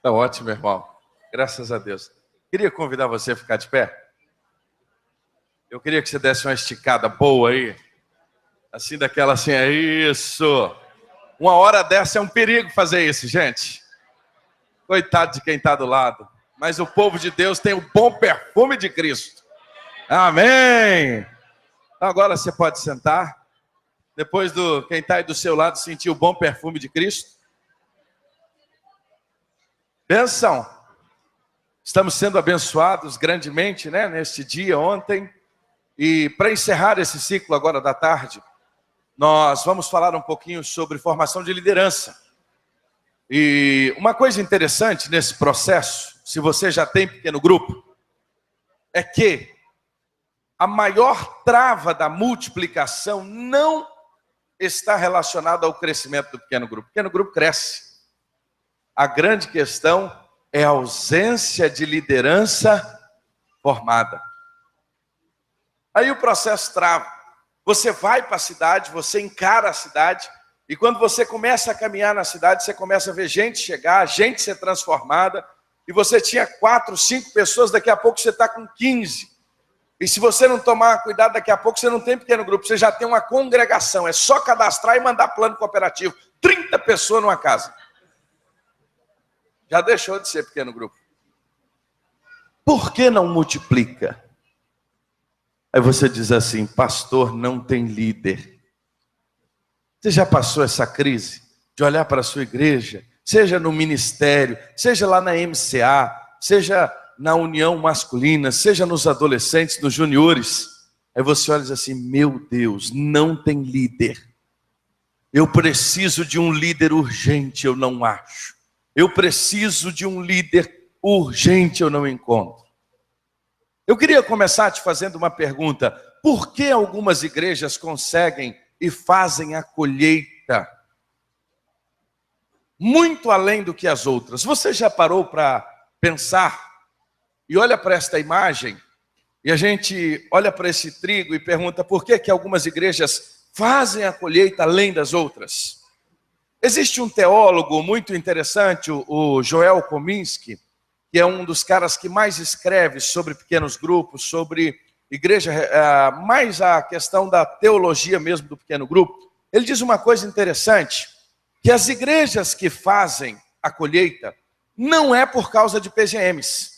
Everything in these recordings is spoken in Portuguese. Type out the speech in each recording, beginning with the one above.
Tá ótimo, irmão. Graças a Deus. Queria convidar você a ficar de pé. Eu queria que você desse uma esticada boa aí. Assim, daquela assim, é isso. Uma hora dessa é um perigo fazer isso, gente. Coitado de quem está do lado. Mas o povo de Deus tem o bom perfume de Cristo. Amém. Agora você pode sentar. Depois do quem está aí do seu lado sentir o bom perfume de Cristo. Bênção. Estamos sendo abençoados grandemente, né, neste dia, ontem. E para encerrar esse ciclo agora da tarde, nós vamos falar um pouquinho sobre formação de liderança. E uma coisa interessante nesse processo, se você já tem pequeno grupo, é que a maior trava da multiplicação não está relacionada ao crescimento do pequeno grupo. O pequeno grupo cresce. A grande questão é a ausência de liderança formada. Aí o processo trava. Você vai para a cidade, você encara a cidade, e quando você começa a caminhar na cidade, você começa a ver gente chegar, gente ser transformada, e você tinha 4, 5 pessoas, daqui a pouco você está com 15. E se você não tomar cuidado, daqui a pouco você não tem pequeno grupo, você já tem uma congregação, é só cadastrar e mandar plano cooperativo. 30 pessoas numa casa. Já deixou de ser pequeno grupo. Por que não multiplica? Aí você diz assim, pastor, não tem líder. Você já passou essa crise de olhar para a sua igreja, seja no ministério, seja lá na MCA, seja na união masculina, seja nos adolescentes, nos juniores. Aí você olha e diz assim, meu Deus, não tem líder. Eu preciso de um líder urgente, eu não acho. Eu preciso de um líder urgente, eu não encontro. Eu queria começar te fazendo uma pergunta. Por que algumas igrejas conseguem e fazem a colheita muito além do que as outras? Você já parou para pensar e olha para esta imagem e a gente olha para esse trigo e pergunta por que algumas igrejas fazem a colheita além das outras? Existe um teólogo muito interessante, o Joel Kominski, que é um dos caras que mais escreve sobre pequenos grupos, sobre igreja, mais a questão da teologia mesmo do pequeno grupo. Ele diz uma coisa interessante, que as igrejas que fazem a colheita não é por causa de PGMs.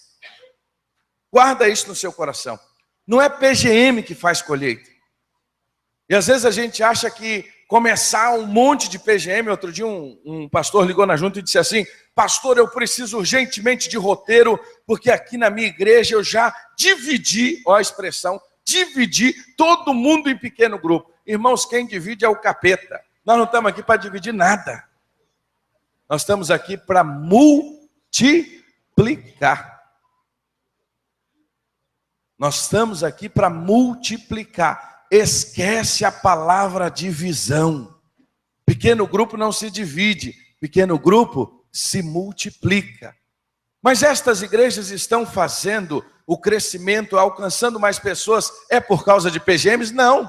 Guarda isso no seu coração. Não é PGM que faz colheita. E às vezes a gente acha que começar um monte de PGM, outro dia um pastor ligou na junta e disse assim, pastor, eu preciso urgentemente de roteiro, porque aqui na minha igreja eu já dividi, ó a expressão, dividi todo mundo em pequeno grupo. Irmãos, quem divide é o capeta. Nós não estamos aqui para dividir nada. Nós estamos aqui para multiplicar. Nós estamos aqui para multiplicar. Esquece a palavra divisão. Pequeno grupo não se divide, pequeno grupo se multiplica. Mas estas igrejas estão fazendo o crescimento, alcançando mais pessoas, é por causa de PGMs? Não.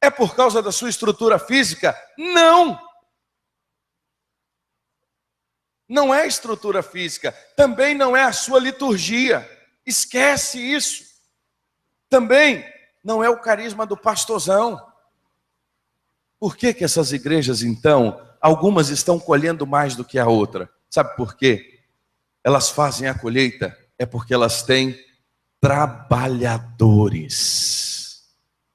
É por causa da sua estrutura física? Não. Não é estrutura física, também não é a sua liturgia. Esquece isso. Também não é o carisma do pastorzão. Por que essas igrejas, então, algumas estão colhendo mais do que a outra? Sabe por quê? Elas fazem a colheita, é porque elas têm trabalhadores.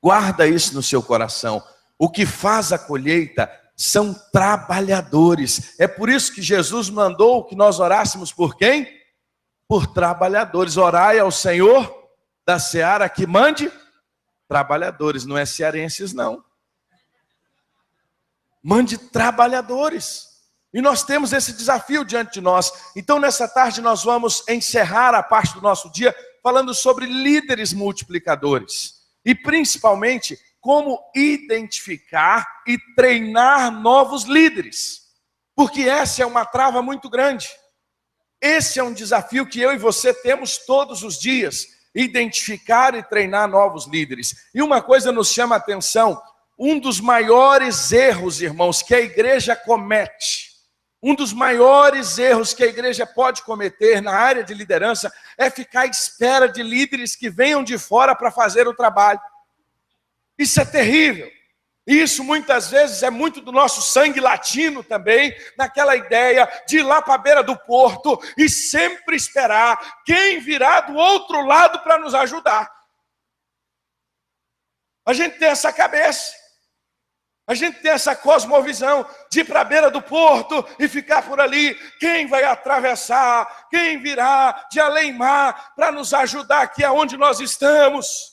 Guarda isso no seu coração. O que faz a colheita são trabalhadores. É por isso que Jesus mandou que nós orássemos por quem? Por trabalhadores. Orai ao Senhor da seara que mande trabalhadores, não é cearenses não. Mande trabalhadores. E nós temos esse desafio diante de nós. Então nessa tarde nós vamos encerrar a parte do nosso dia falando sobre líderes multiplicadores. E principalmente como identificar e treinar novos líderes. Porque essa é uma trava muito grande. Esse é um desafio que eu e você temos todos os dias. Identificar e treinar novos líderes. E uma coisa nos chama a atenção, um dos maiores erros, irmãos, que a igreja comete, Um dos maiores erros que a igreja pode cometer na área de liderança é ficar à espera de líderes que venham de fora para fazer o trabalho. Isso é terrível. Isso muitas vezes é muito do nosso sangue latino também, naquela ideia de ir lá para a beira do porto e sempre esperar quem virá do outro lado para nos ajudar. A gente tem essa cabeça. A gente tem essa cosmovisão de ir para a beira do porto e ficar por ali. Quem vai atravessar? Quem virá de além-mar para nos ajudar aqui aonde nós estamos?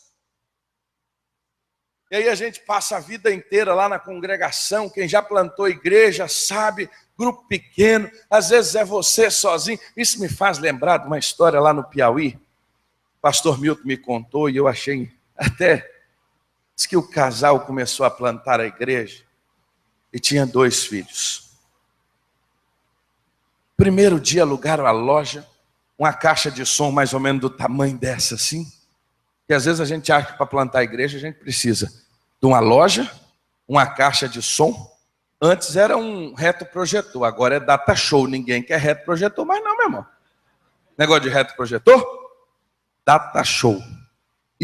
E aí a gente passa a vida inteira lá na congregação. Quem já plantou igreja sabe, grupo pequeno. Às vezes é você sozinho. Isso me faz lembrar de uma história lá no Piauí. O pastor Milton me contou e eu achei até... Diz que o casal começou a plantar a igreja e tinha 2 filhos. Primeiro dia alugaram a loja, uma caixa de som mais ou menos do tamanho dessa assim. Que às vezes a gente acha que para plantar a igreja a gente precisa de uma loja, uma caixa de som. Antes era um retroprojetor, agora é data show. Ninguém quer retroprojetor mais não, meu irmão. Negócio de retroprojetor? Data show.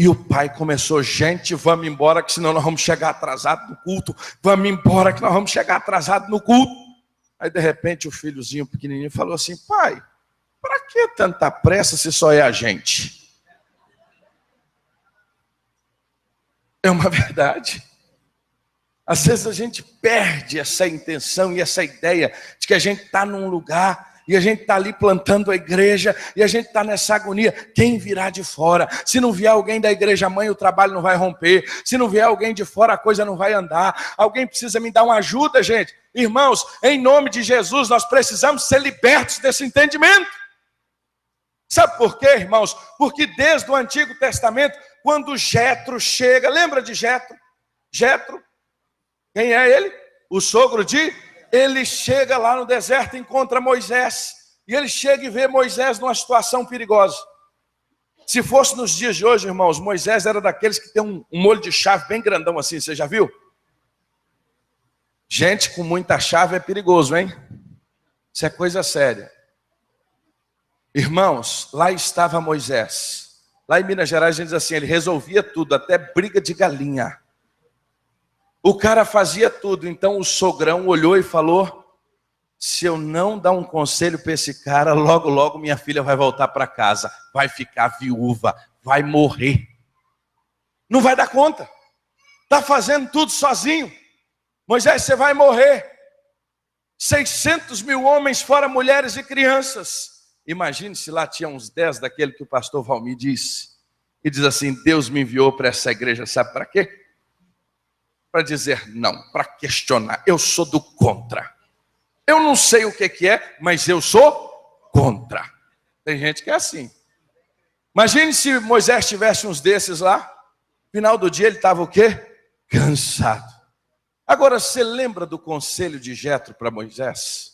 E o pai começou, gente, vamos embora, que senão nós vamos chegar atrasados no culto. Vamos embora, que nós vamos chegar atrasados no culto. Aí, de repente, o filhozinho pequenininho falou assim, pai, para que tanta pressa se só é a gente? É uma verdade. Às vezes a gente perde essa intenção e essa ideia de que a gente está num lugar... E a gente está ali plantando a igreja, e a gente está nessa agonia. Quem virá de fora? Se não vier alguém da igreja mãe, o trabalho não vai romper. Se não vier alguém de fora, a coisa não vai andar. Alguém precisa me dar uma ajuda, gente. Irmãos, em nome de Jesus, nós precisamos ser libertos desse entendimento. Sabe por quê, irmãos? Porque desde o Antigo Testamento, quando Jetro chega, lembra de Jetro? Jetro, quem é ele? O sogro de... Ele chega lá no deserto e encontra Moisés. E ele chega e vê Moisés numa situação perigosa. Se fosse nos dias de hoje, irmãos, Moisés era daqueles que tem um molho de chave bem grandão assim, você já viu? Gente com muita chave é perigoso, hein? Isso é coisa séria. Irmãos, lá estava Moisés. Lá em Minas Gerais a gente diz assim, ele resolvia tudo, até briga de galinha. O cara fazia tudo, então o sogrão olhou e falou, se eu não dar um conselho para esse cara, logo, logo minha filha vai voltar para casa, vai ficar viúva, vai morrer. Não vai dar conta. Está fazendo tudo sozinho. Moisés, você vai morrer. 600 mil homens, fora mulheres e crianças. Imagine se lá tinha uns 10 daquele que o pastor Valmir disse. E diz assim, Deus me enviou para essa igreja, sabe para quê? Para dizer não, para questionar. Eu sou do contra. Eu não sei o que é, mas eu sou contra. Tem gente que é assim. Imagine se Moisés tivesse uns desses lá. No final do dia ele estava o quê? Cansado. Agora, você lembra do conselho de Jetro para Moisés?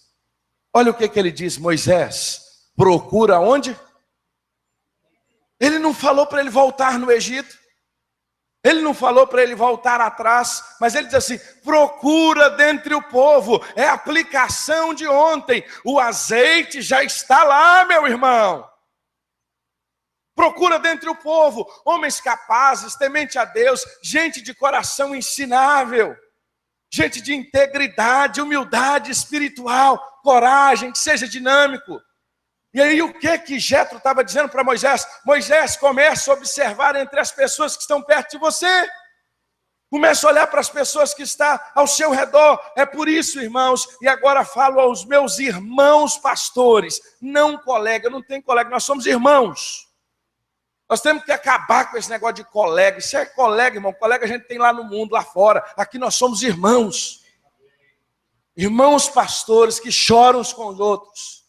Olha o que ele diz, Moisés, procura onde? Ele não falou para ele voltar no Egito. Ele não falou para ele voltar atrás, mas ele diz assim, procura dentre o povo, é a aplicação de ontem, o azeite já está lá, meu irmão. Procura dentre o povo, homens capazes, temente a Deus, gente de coração ensinável, gente de integridade, humildade espiritual, coragem, que seja dinâmico. E aí o que Jetro estava dizendo para Moisés? Moisés, comece a observar entre as pessoas que estão perto de você. Comece a olhar para as pessoas que estão ao seu redor. É por isso, irmãos, e agora falo aos meus irmãos pastores, não colega, não tem colega, nós somos irmãos. Nós temos que acabar com esse negócio de colega. Isso é colega, irmão, colega a gente tem lá no mundo, lá fora. Aqui nós somos irmãos. Irmãos pastores que choram uns com os outros.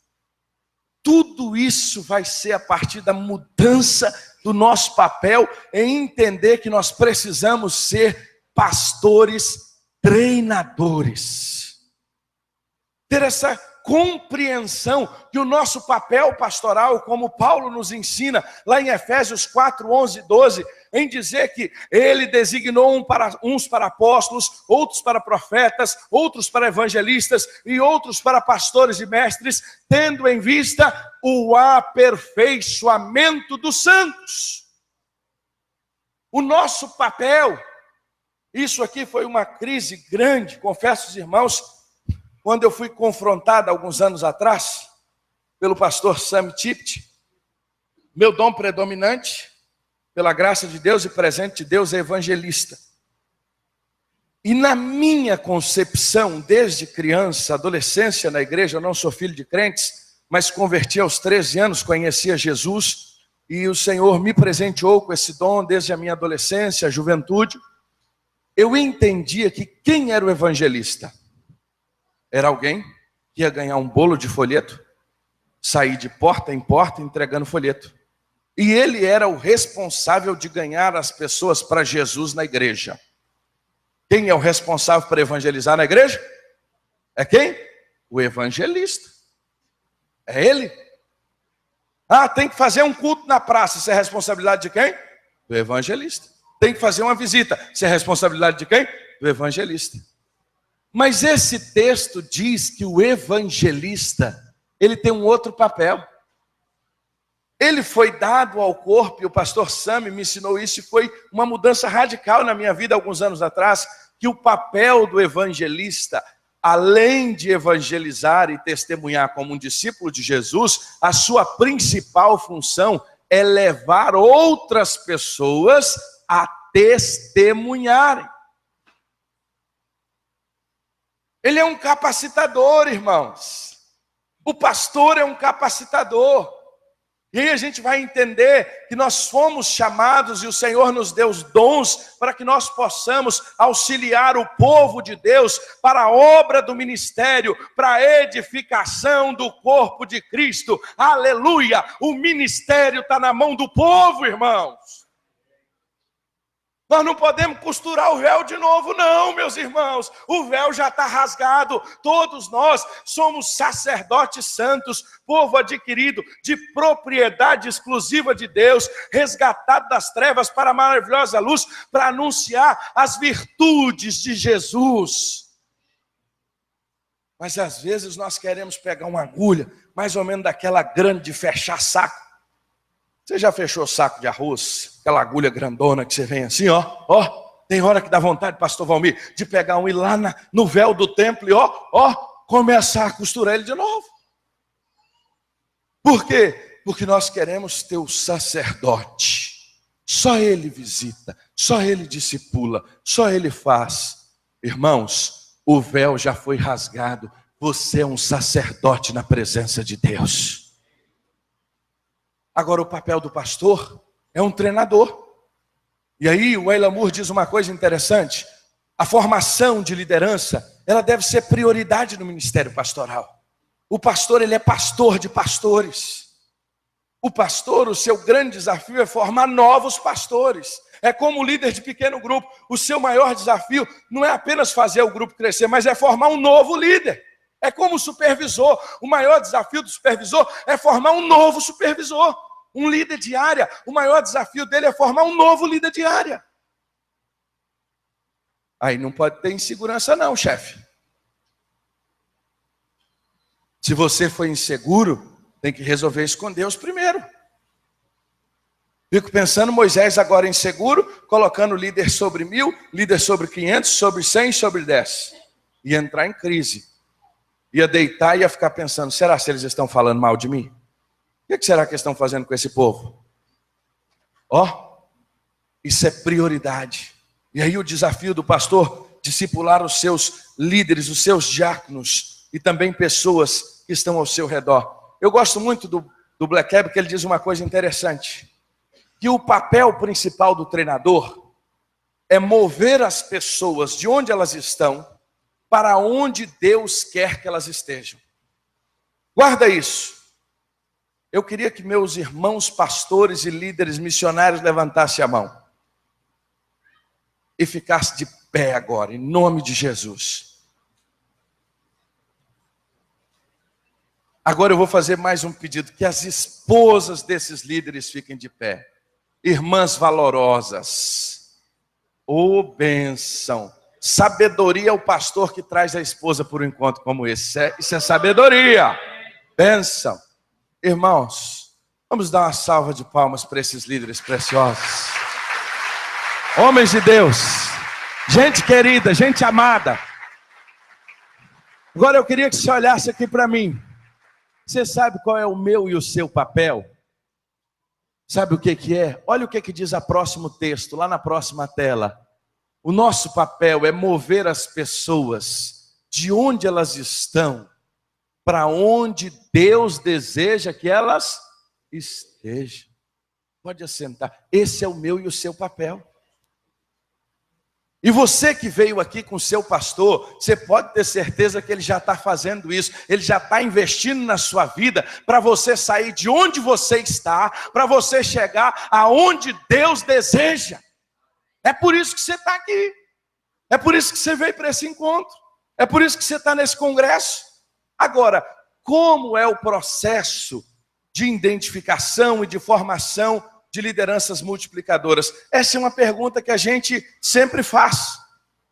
Tudo isso vai ser a partir da mudança do nosso papel em entender que nós precisamos ser pastores treinadores. Ter essa compreensão que o nosso papel pastoral, como Paulo nos ensina, lá em Efésios 4, 11 e 12, em dizer que ele designou uns para apóstolos, outros para profetas, outros para evangelistas e outros para pastores e mestres, tendo em vista o aperfeiçoamento dos santos. O nosso papel, isso aqui foi uma crise grande, confesso aos irmãos, quando eu fui confrontado alguns anos atrás pelo pastor Sam Tippett. Meu dom predominante, pela graça de Deus e presente de Deus, é evangelista. E na minha concepção, desde criança, adolescência na igreja, eu não sou filho de crentes, mas converti aos 13 anos, conhecia Jesus, e o Senhor me presenteou com esse dom desde a minha adolescência, a juventude. Eu entendia que quem era o evangelista? Era alguém que ia ganhar um bolo de folheto, sair de porta em porta entregando folheto. E ele era o responsável de ganhar as pessoas para Jesus na igreja. Quem é o responsável para evangelizar na igreja? É quem? O evangelista. É ele. Ah, tem que fazer um culto na praça. Isso é responsabilidade de quem? Do evangelista. Tem que fazer uma visita. Isso é responsabilidade de quem? Do evangelista. Mas esse texto diz que o evangelista, ele tem um outro papel. Ele foi dado ao corpo, e o pastor Sam me ensinou isso, e foi uma mudança radical na minha vida alguns anos atrás, que o papel do evangelista, além de evangelizar e testemunhar como um discípulo de Jesus, a sua principal função é levar outras pessoas a testemunharem. Ele é um capacitador, irmãos. O pastor é um capacitador. E aí a gente vai entender que nós fomos chamados e o Senhor nos deu os dons para que nós possamos auxiliar o povo de Deus para a obra do ministério, para a edificação do corpo de Cristo. Aleluia! O ministério está na mão do povo, irmãos. Nós não podemos costurar o véu de novo, não, meus irmãos. O véu já está rasgado. Todos nós somos sacerdotes santos, povo adquirido de propriedade exclusiva de Deus, resgatado das trevas para a maravilhosa luz, para anunciar as virtudes de Jesus. Mas às vezes nós queremos pegar uma agulha, mais ou menos daquela grande de fechar saco. Você já fechou saco de arroz? Aquela agulha grandona que você vem assim, ó. Tem hora que dá vontade, pastor Valmir, de pegar um e ir lá no véu do templo e começar a costurar ele de novo. Por quê? Porque nós queremos ter o sacerdote. Só ele visita, só ele discipula, só ele faz. Irmãos, o véu já foi rasgado. Você é um sacerdote na presença de Deus. Agora, o papel do pastor é um treinador. E aí o Wayland Moore diz uma coisa interessante. A formação de liderança, ela deve ser prioridade no ministério pastoral. O pastor, ele é pastor de pastores. O pastor, o seu grande desafio é formar novos pastores. É como líder de pequeno grupo. O seu maior desafio não é apenas fazer o grupo crescer, mas é formar um novo líder. É como o supervisor. O maior desafio do supervisor é formar um novo supervisor. Um líder de área, o maior desafio dele é formar um novo líder de área. Aí não pode ter insegurança não, chefe. Se você for inseguro, tem que resolver isso com Deus primeiro. Fico pensando, Moisés agora inseguro, colocando líder sobre 1000, líder sobre 500, sobre 100, sobre 10. Ia entrar em crise. Ia deitar e ia ficar pensando, será que eles estão falando mal de mim? O que será que eles estão fazendo com esse povo? Isso é prioridade. E aí o desafio do pastor, discipular os seus líderes, os seus diáconos e também pessoas que estão ao seu redor. Eu gosto muito do Black Hebel, que ele diz uma coisa interessante, que o papel principal do treinador é mover as pessoas de onde elas estão para onde Deus quer que elas estejam. Guarda isso. Eu queria que meus irmãos pastores e líderes missionários levantassem a mão e ficassem de pé agora, em nome de Jesus. Agora eu vou fazer mais um pedido, que as esposas desses líderes fiquem de pé. irmãs valorosas. Ô bênção. Sabedoria é o pastor que traz a esposa para um encontro como esse. Isso é sabedoria. Bênção. Irmãos, vamos dar uma salva de palmas para esses líderes preciosos. Homens de Deus, gente querida, gente amada. Agora eu queria que você olhasse aqui para mim. Você sabe qual é o meu e o seu papel? Sabe o que é? Olha o que diz o próximo texto, lá na próxima tela. O nosso papel é mover as pessoas de onde elas estão para onde Deus deseja que elas estejam. Pode assentar. Esse é o meu e o seu papel. E você que veio aqui com o seu pastor, você pode ter certeza que ele já está fazendo isso. Ele já está investindo na sua vida para você sair de onde você está, para você chegar aonde Deus deseja. É por isso que você está aqui. É por isso que você veio para esse encontro. É por isso que você está nesse congresso. Agora, como é o processo de identificação e de formação de lideranças multiplicadoras? Essa é uma pergunta que a gente sempre faz.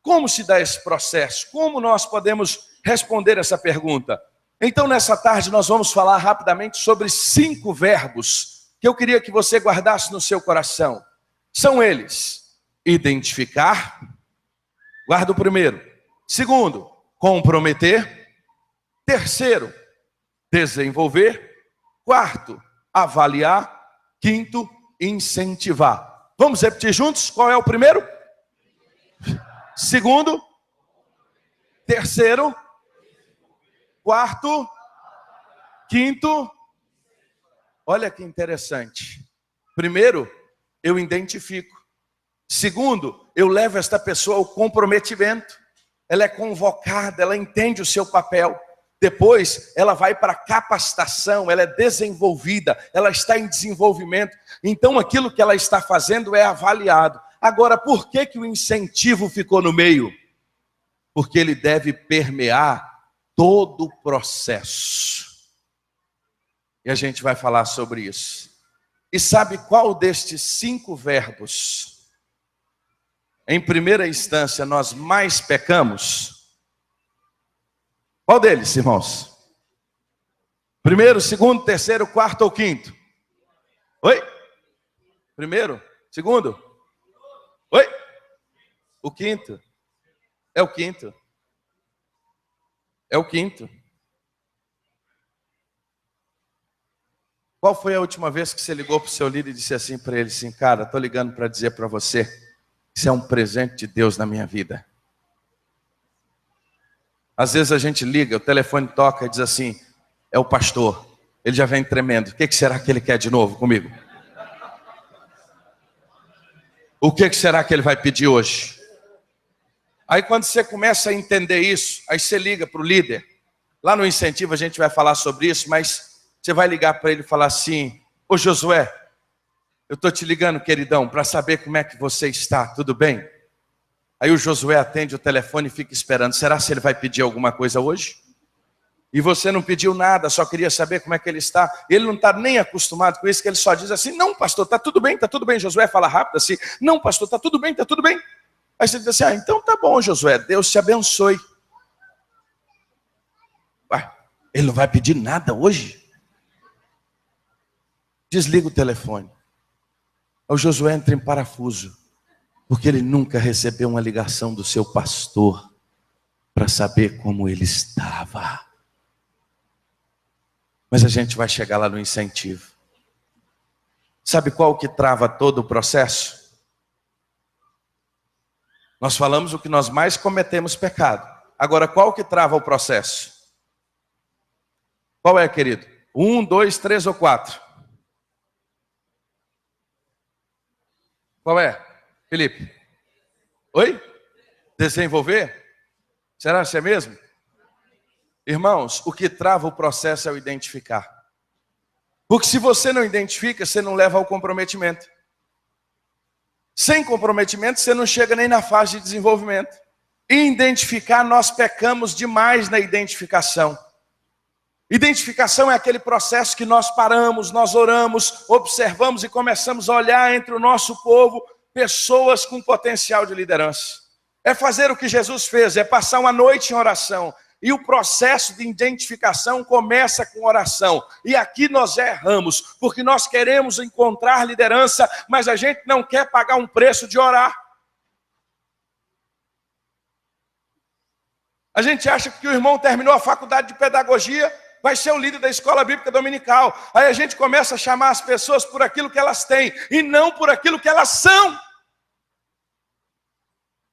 Como se dá esse processo? Como nós podemos responder essa pergunta? Então, nessa tarde, nós vamos falar rapidamente sobre 5 verbos que eu queria que você guardasse no seu coração. São eles: identificar. Guarda o primeiro. Segundo, comprometer. Terceiro, desenvolver. Quarto, avaliar. Quinto, incentivar. Vamos repetir juntos? Qual é o primeiro? Segundo. Terceiro. Quarto. Quinto. Olha que interessante. Primeiro, eu identifico. Segundo, eu levo esta pessoa ao comprometimento. Ela é convocada, ela entende o seu papel. Depois, ela vai para a capacitação, ela é desenvolvida, ela está em desenvolvimento. Então, aquilo que ela está fazendo é avaliado. Agora, por que o incentivo ficou no meio? Porque ele deve permear todo o processo. E a gente vai falar sobre isso. E sabe qual destes 5 verbos, em primeira instância, nós mais pecamos? Qual deles, irmãos? Primeiro, segundo, terceiro, quarto ou quinto? Oi? Primeiro? Segundo? Oi? O quinto? É o quinto. É o quinto. Qual foi a última vez que você ligou para o seu líder e disse assim para ele, assim, cara, estou ligando para dizer para você, isso é um presente de Deus na minha vida. Às vezes a gente liga, o telefone toca e diz assim, é o pastor, ele já vem tremendo, o que será que ele quer de novo comigo? O que será que ele vai pedir hoje? Aí quando você começa a entender isso, aí você liga para o líder, lá no incentivo a gente vai falar sobre isso, mas você vai ligar para ele e falar assim, ô Josué, eu estou te ligando, queridão, para saber como é que você está, tudo bem? Aí o Josué atende o telefone e fica esperando. Será que ele vai pedir alguma coisa hoje? E você não pediu nada, só queria saber como é que ele está. Ele não está nem acostumado com isso, que ele só diz assim, não pastor, está tudo bem. Josué fala rápido assim, não pastor, está tudo bem. Aí você diz assim, então tá bom Josué, Deus te abençoe. Ué, ele não vai pedir nada hoje? Desliga o telefone. O Josué entra em parafuso, porque ele nunca recebeu uma ligação do seu pastor para saber como ele estava. Mas a gente vai chegar lá no incentivo. Sabe qual que trava todo o processo? Nós falamos o que nós mais cometemos pecado. Agora, qual que trava o processo? Qual é, querido? 1, 2, 3 ou 4? Qual é, Felipe? Oi? Desenvolver? Será que é mesmo? Irmãos, o que trava o processo é o identificar. Porque se você não identifica, você não leva ao comprometimento. Sem comprometimento, você não chega nem na fase de desenvolvimento. Em identificar, nós pecamos demais na identificação. Identificação é aquele processo que nós paramos, nós oramos, observamos e começamos a olhar entre o nosso povo pessoas com potencial de liderança. É fazer o que Jesus fez, é passar uma noite em oração. E o processo de identificação começa com oração. E aqui nós erramos, porque nós queremos encontrar liderança, mas a gente não quer pagar um preço de orar. A gente acha que o irmão terminou a faculdade de pedagogia, vai ser o líder da escola bíblica dominical. Aí a gente começa a chamar as pessoas por aquilo que elas têm, e não por aquilo que elas são.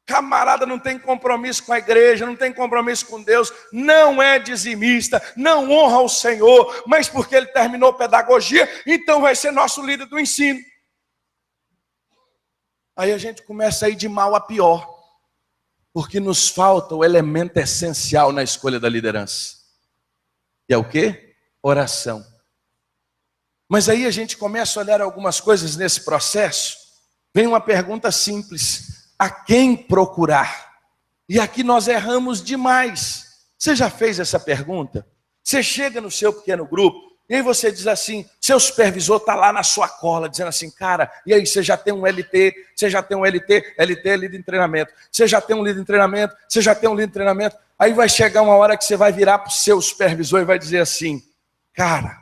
Camarada não tem compromisso com a igreja, não tem compromisso com Deus, não é dizimista, não honra o Senhor, mas porque ele terminou pedagogia, então vai ser nosso líder do ensino. Aí a gente começa a ir de mal a pior, porque nos falta o elemento essencial na escolha da liderança. E é o quê? Oração. Mas aí a gente começa a olhar algumas coisas nesse processo, vem uma pergunta simples: a quem procurar? E aqui nós erramos demais. Você já fez essa pergunta? Você chega no seu pequeno grupo, e aí você diz assim, seu supervisor está lá na sua cola, dizendo assim, cara, e aí você já tem um LT, você já tem um LT é líder em treinamento, você já tem um líder em treinamento, você já tem um líder em treinamento, aí vai chegar uma hora que você vai virar para o seu supervisor e vai dizer assim, cara,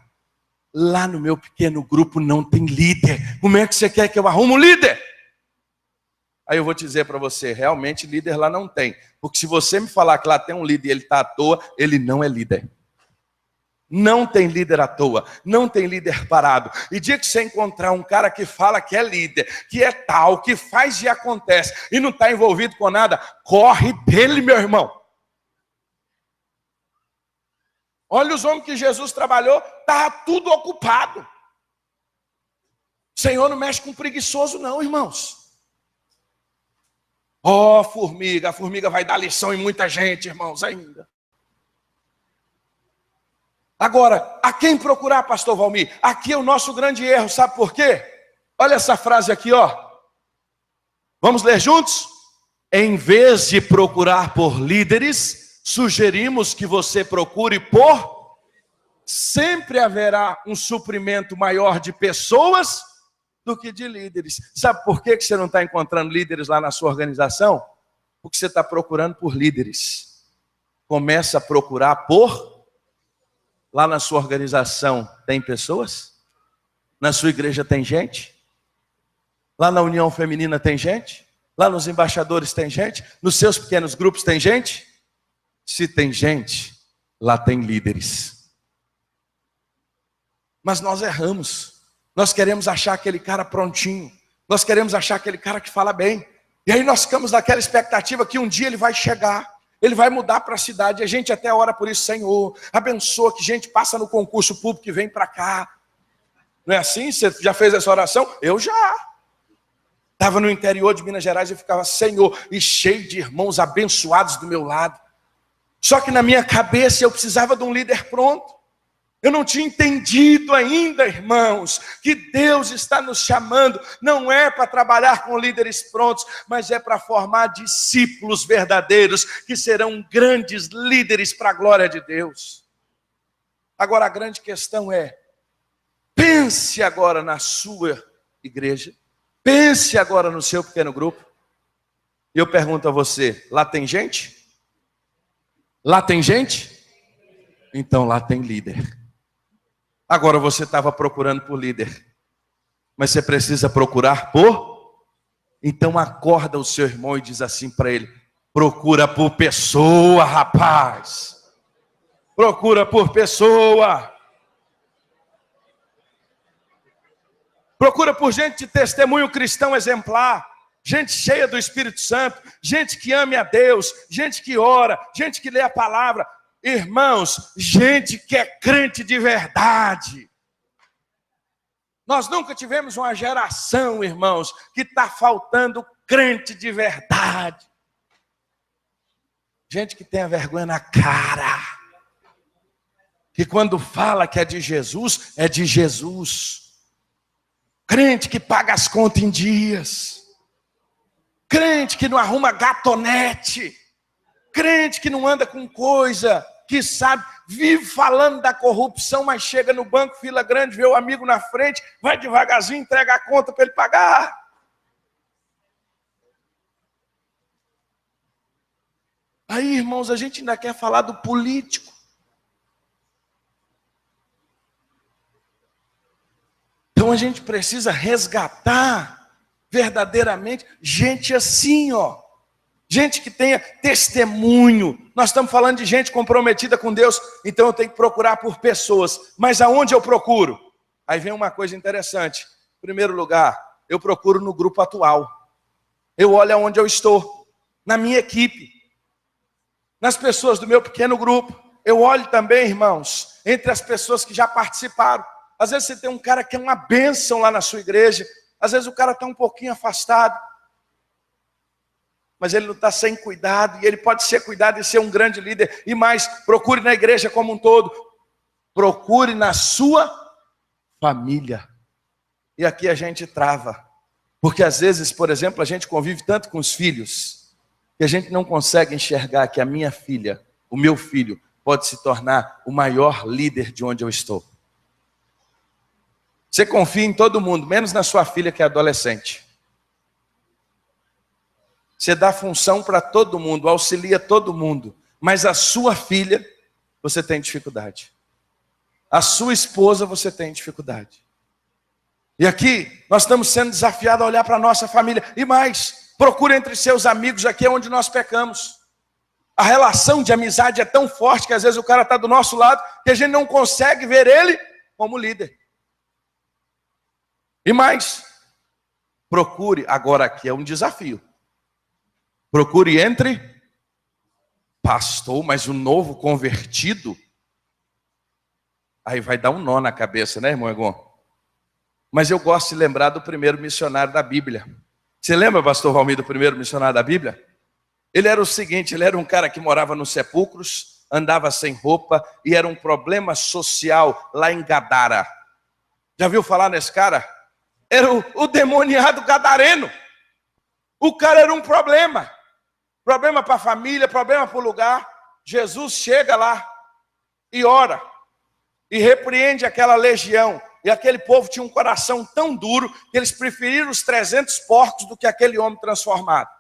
lá no meu pequeno grupo não tem líder, como é que você quer que eu arrume um líder? Aí eu vou te dizer para você, realmente líder lá não tem. Porque se você me falar que lá tem um líder e ele está à toa, ele não é líder. Não tem líder à toa, não tem líder parado. E dia que você encontrar um cara que fala que é líder, que é tal, que faz e acontece, e não está envolvido com nada, corre dele, meu irmão. Olha os homens que Jesus trabalhou, estava tudo ocupado. O Senhor não mexe com preguiçoso não, irmãos. Ó, formiga, a formiga vai dar lição em muita gente, irmãos, ainda. Agora, a quem procurar, pastor Valmir? Aqui é o nosso grande erro, sabe por quê? Olha essa frase aqui, ó. Vamos ler juntos? Em vez de procurar por líderes, sugerimos que você procure por... Sempre haverá um suprimento maior de pessoas do que de líderes. Sabe por que você não está encontrando líderes lá na sua organização? Porque você está procurando por líderes. Começa a procurar por... Lá na sua organização tem pessoas? Na sua igreja tem gente? Lá na União Feminina tem gente? Lá nos embaixadores tem gente? Nos seus pequenos grupos tem gente? Se tem gente, lá tem líderes. Mas nós erramos. Nós queremos achar aquele cara prontinho. Nós queremos achar aquele cara que fala bem. E aí nós ficamos naquela expectativa que um dia ele vai chegar. Ele vai mudar para a cidade. E a gente até ora por isso. Senhor, abençoa que gente passa no concurso público e vem para cá. Não é assim? Você já fez essa oração? Eu já. Estava no interior de Minas Gerais e eu ficava, Senhor, e cheio de irmãos abençoados do meu lado. Só que na minha cabeça eu precisava de um líder pronto. Eu não tinha entendido ainda, irmãos, que Deus está nos chamando, não é para trabalhar com líderes prontos, mas é para formar discípulos verdadeiros, que serão grandes líderes para a glória de Deus. Agora a grande questão é, pense agora na sua igreja, pense agora no seu pequeno grupo, e eu pergunto a você, lá tem gente? Lá tem gente? Então lá tem líder. Agora você estava procurando por líder, mas você precisa procurar por... Então acorda o seu irmão e diz assim para ele, procura por pessoa, rapaz. Procura por pessoa. Procura por gente de testemunho cristão exemplar, gente cheia do Espírito Santo, gente que ame a Deus, gente que ora, gente que lê a palavra. Irmãos, gente que é crente de verdade. Nós nunca tivemos uma geração, irmãos, que está faltando crente de verdade. Gente que tem a vergonha na cara. Que quando fala que é de Jesus, é de Jesus. Crente que paga as contas em dias. Crente que não arruma gatonete. Crente que não anda com coisa, que sabe, vive falando da corrupção, mas chega no banco, fila grande, vê o amigo na frente, vai devagarzinho, entrega a conta para ele pagar. Aí, irmãos, a gente ainda quer falar do político. Então a gente precisa resgatar verdadeiramente gente assim, ó. Gente que tenha testemunho. Nós estamos falando de gente comprometida com Deus, então eu tenho que procurar por pessoas. Mas aonde eu procuro? Aí vem uma coisa interessante. Em primeiro lugar, eu procuro no grupo atual. Eu olho aonde eu estou, na minha equipe, nas pessoas do meu pequeno grupo. Eu olho também, irmãos, entre as pessoas que já participaram. Às vezes você tem um cara que é uma bênção lá na sua igreja, às vezes o cara está um pouquinho afastado, mas ele não está sem cuidado, e ele pode ser cuidado e ser um grande líder. E mais, procure na igreja como um todo, procure na sua família. E aqui a gente trava, porque às vezes, por exemplo, a gente convive tanto com os filhos, que a gente não consegue enxergar que a minha filha, o meu filho, pode se tornar o maior líder de onde eu estou. Você confia em todo mundo, menos na sua filha que é adolescente. Você dá função para todo mundo, auxilia todo mundo, mas a sua filha, você tem dificuldade. A sua esposa, você tem dificuldade. E aqui, nós estamos sendo desafiados a olhar para a nossa família. E mais, procure entre seus amigos, aqui é onde nós pecamos. A relação de amizade é tão forte que às vezes o cara está do nosso lado, que a gente não consegue ver ele como líder. E mais, procure, agora aqui é um desafio. Procure entre pastor, mas o novo convertido, aí vai dar um nó na cabeça, né, irmão Egon? Mas eu gosto de lembrar do primeiro missionário da Bíblia. Você lembra, pastor Valmir, do primeiro missionário da Bíblia? Ele era o seguinte, ele era um cara que morava nos sepulcros, andava sem roupa, e era um problema social lá em Gadara. Já viu falar nesse cara? Era o demoniado gadareno. O cara era um problema. Problema para a família, problema para o lugar. Jesus chega lá e ora. E repreende aquela legião. E aquele povo tinha um coração tão duro que eles preferiram os 300 porcos do que aquele homem transformado.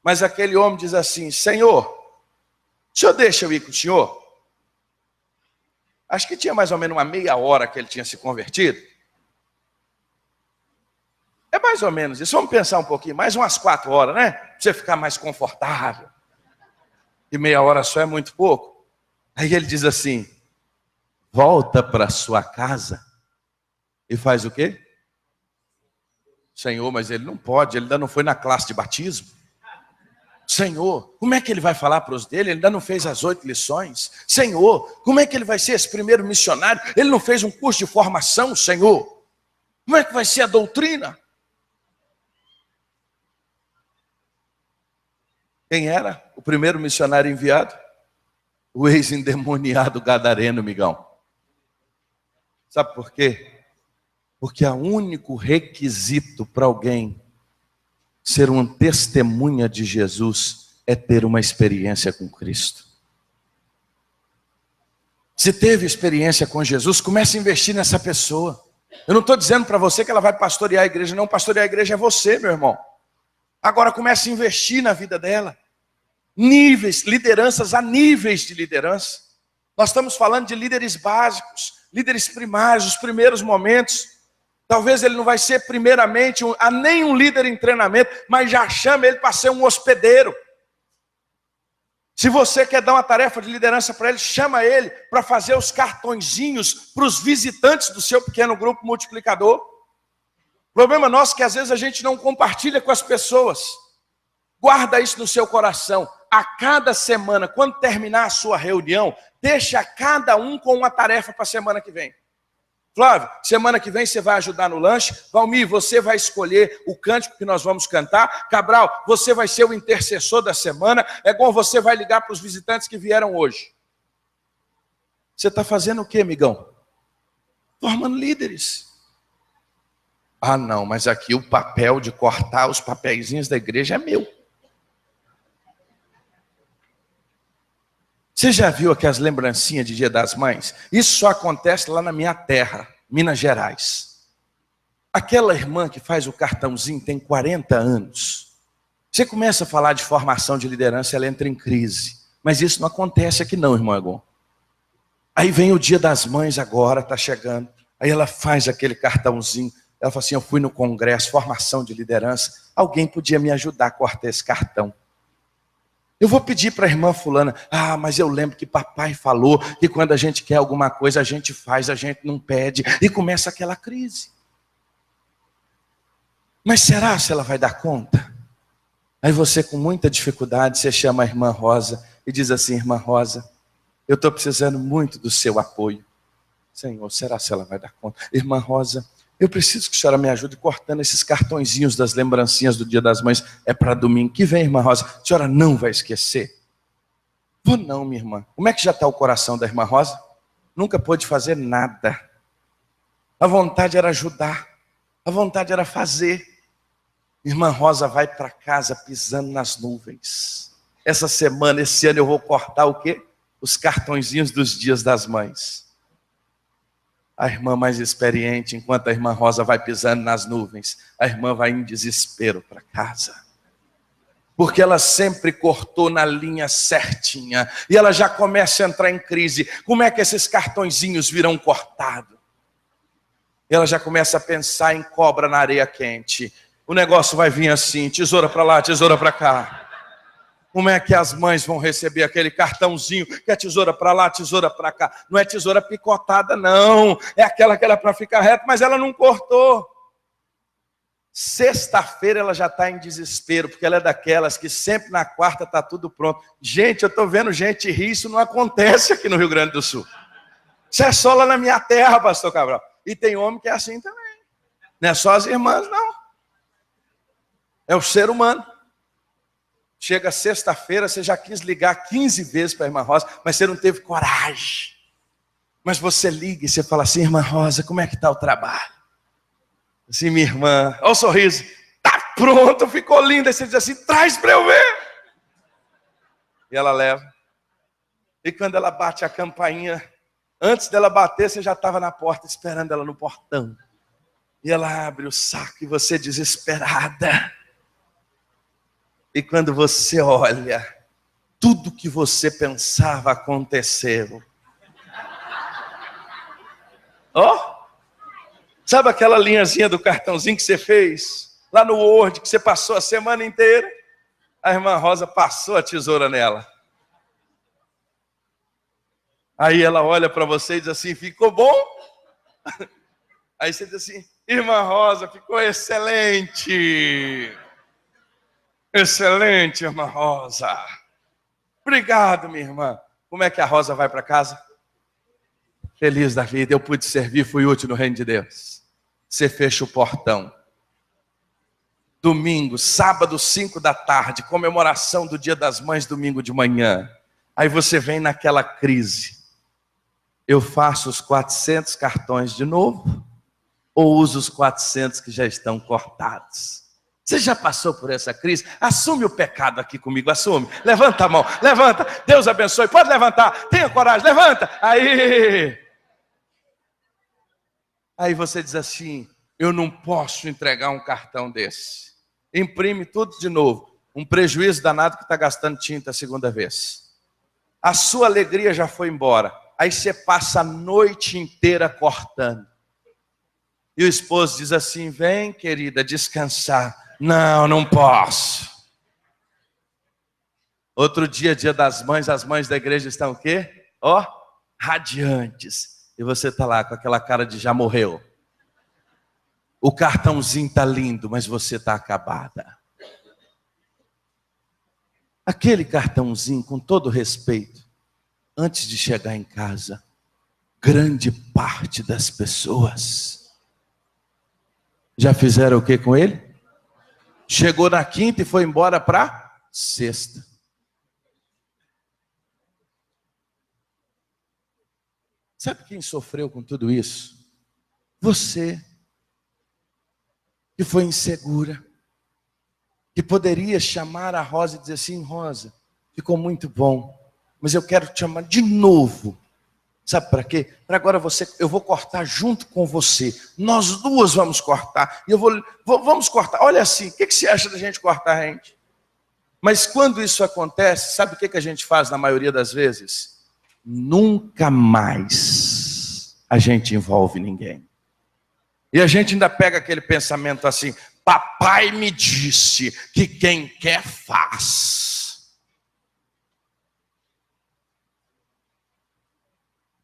Mas aquele homem diz assim: Senhor, o senhor deixa eu ir com o senhor? Acho que tinha mais ou menos uma meia hora que ele tinha se convertido. É mais ou menos isso. Vamos pensar um pouquinho, mais umas 4 horas, né? Para você ficar mais confortável. E meia hora só é muito pouco. Aí ele diz assim: volta para sua casa e faz o quê? Senhor, mas ele não pode, ele ainda não foi na classe de batismo. Senhor, como é que ele vai falar para os dele? Ele ainda não fez as 8 lições. Senhor, como é que ele vai ser esse primeiro missionário? Ele não fez um curso de formação, Senhor. Como é que vai ser a doutrina? Quem era o primeiro missionário enviado? O ex-endemoniado gadareno, migão. Sabe por quê? Porque o único requisito para alguém ser uma testemunha de Jesus é ter uma experiência com Cristo. Se teve experiência com Jesus, comece a investir nessa pessoa. Eu não estou dizendo para você que ela vai pastorear a igreja, não. Pastorear a igreja é você, meu irmão. Agora comece a investir na vida dela. Níveis, lideranças a níveis de liderança. Nós estamos falando de líderes básicos, líderes primários, os primeiros momentos. Talvez ele não vai ser primeiramente nem um líder em treinamento, mas já chama ele para ser um hospedeiro. Se você quer dar uma tarefa de liderança para ele, chama ele para fazer os cartõezinhos para os visitantes do seu pequeno grupo multiplicador. O problema nosso é que às vezes a gente não compartilha com as pessoas. Guarda isso no seu coração. A cada semana, quando terminar a sua reunião, deixa cada um com uma tarefa para a semana que vem. Flávio, semana que vem você vai ajudar no lanche. Valmir, você vai escolher o cântico que nós vamos cantar. Cabral, você vai ser o intercessor da semana. É bom, você vai ligar para os visitantes que vieram hoje. Você está fazendo o quê, amigão? Formando líderes. Ah, não, mas aqui o papel de cortar os papeizinhos da igreja é meu. Você já viu aquelas lembrancinhas de Dia das Mães? Isso só acontece lá na minha terra, Minas Gerais. Aquela irmã que faz o cartãozinho tem 40 anos. Você começa a falar de formação de liderança, ela entra em crise. Mas isso não acontece aqui não, irmão Egon. Aí vem o Dia das Mães agora, está chegando. Aí ela faz aquele cartãozinho. Ela fala assim, eu fui no congresso, formação de liderança. Alguém podia me ajudar a cortar esse cartão. Eu vou pedir para a irmã fulana, mas eu lembro que papai falou que quando a gente quer alguma coisa, a gente faz, a gente não pede. E começa aquela crise. Mas será se ela vai dar conta? Aí você, com muita dificuldade, você chama a irmã Rosa e diz assim, irmã Rosa, eu estou precisando muito do seu apoio. Senhor, será se ela vai dar conta? Irmã Rosa, eu preciso que a senhora me ajude cortando esses cartõezinhos das lembrancinhas do Dia das Mães. É para domingo que vem, irmã Rosa. A senhora não vai esquecer? Vou não, minha irmã. Como é que já está o coração da irmã Rosa? Nunca pôde fazer nada. A vontade era ajudar. A vontade era fazer. Irmã Rosa vai para casa pisando nas nuvens. Essa semana, esse ano, eu vou cortar o quê? Os cartõezinhos dos Dias das Mães. A irmã mais experiente, enquanto a irmã Rosa vai pisando nas nuvens, a irmã vai em desespero para casa. Porque ela sempre cortou na linha certinha. E ela já começa a entrar em crise. Como é que esses cartõezinhos virão cortados? Ela já começa a pensar em cobra na areia quente. O negócio vai vir assim, tesoura para lá, tesoura para cá. Como é que as mães vão receber aquele cartãozinho que é tesoura para lá, tesoura para cá? Não é tesoura picotada, não. É aquela que era para ficar reta, mas ela não cortou. Sexta-feira ela já está em desespero, porque ela é daquelas que sempre na quarta está tudo pronto. Gente, eu estou vendo gente rir, isso não acontece aqui no Rio Grande do Sul. Isso é só lá na minha terra, pastor Cabral. E tem homem que é assim também. Não é só as irmãs, não. É o ser humano. Chega sexta-feira, você já quis ligar 15 vezes para a irmã Rosa, mas você não teve coragem. Mas você liga e você fala assim, irmã Rosa, como é que está o trabalho? Assim, minha irmã, olha o sorriso. Tá pronto, ficou linda. Aí você diz assim, traz para eu ver. E ela leva. E quando ela bate a campainha, antes dela bater, você já estava na porta, esperando ela no portão. E ela abre o saco e você desesperada. E quando você olha, tudo que você pensava aconteceu. Sabe aquela linhazinha do cartãozinho que você fez? Lá no Word, que você passou a semana inteira? A irmã Rosa passou a tesoura nela. Aí ela olha para você e diz assim, ficou bom? Aí você diz assim, irmã Rosa, ficou excelente. Excelente, irmã Rosa. Obrigado, minha irmã. Como é que a Rosa vai para casa? Feliz da vida, eu pude servir, fui útil no reino de Deus. Você fecha o portão. Domingo, sábado, 5 da tarde, comemoração do Dia das Mães, domingo de manhã. Aí você vem naquela crise. Eu faço os 400 cartões de novo? Ou uso os 400 que já estão cortados? Você já passou por essa crise? Assume o pecado aqui comigo, assume. Levanta a mão, levanta. Deus abençoe, pode levantar. Tenha coragem, levanta. Aí você diz assim, eu não posso entregar um cartão desse. Imprime tudo de novo. Um prejuízo danado que está gastando tinta a segunda vez. A sua alegria já foi embora. Aí você passa a noite inteira cortando. E o esposo diz assim, vem querida, descansar. Não, não posso. Outro dia, Dia das Mães, as mães da igreja estão o quê? Radiantes. E você está lá com aquela cara de já morreu. O cartãozinho está lindo, mas você está acabada. Aquele cartãozinho, com todo respeito, antes de chegar em casa, grande parte das pessoas já fizeram o que com ele? Chegou na quinta e foi embora para sexta. Sabe quem sofreu com tudo isso? Você, que foi insegura, que poderia chamar a Rosa e dizer assim, Rosa, ficou muito bom, mas eu quero te amar de novo. Sabe para quê? Para agora eu vou cortar junto com você. Nós duas vamos cortar. E vamos cortar. Olha assim, o que você acha da gente cortar a gente? Mas quando isso acontece, sabe o que a gente faz na maioria das vezes? Nunca mais a gente envolve ninguém. E a gente ainda pega aquele pensamento assim: papai me disse que quem quer faz.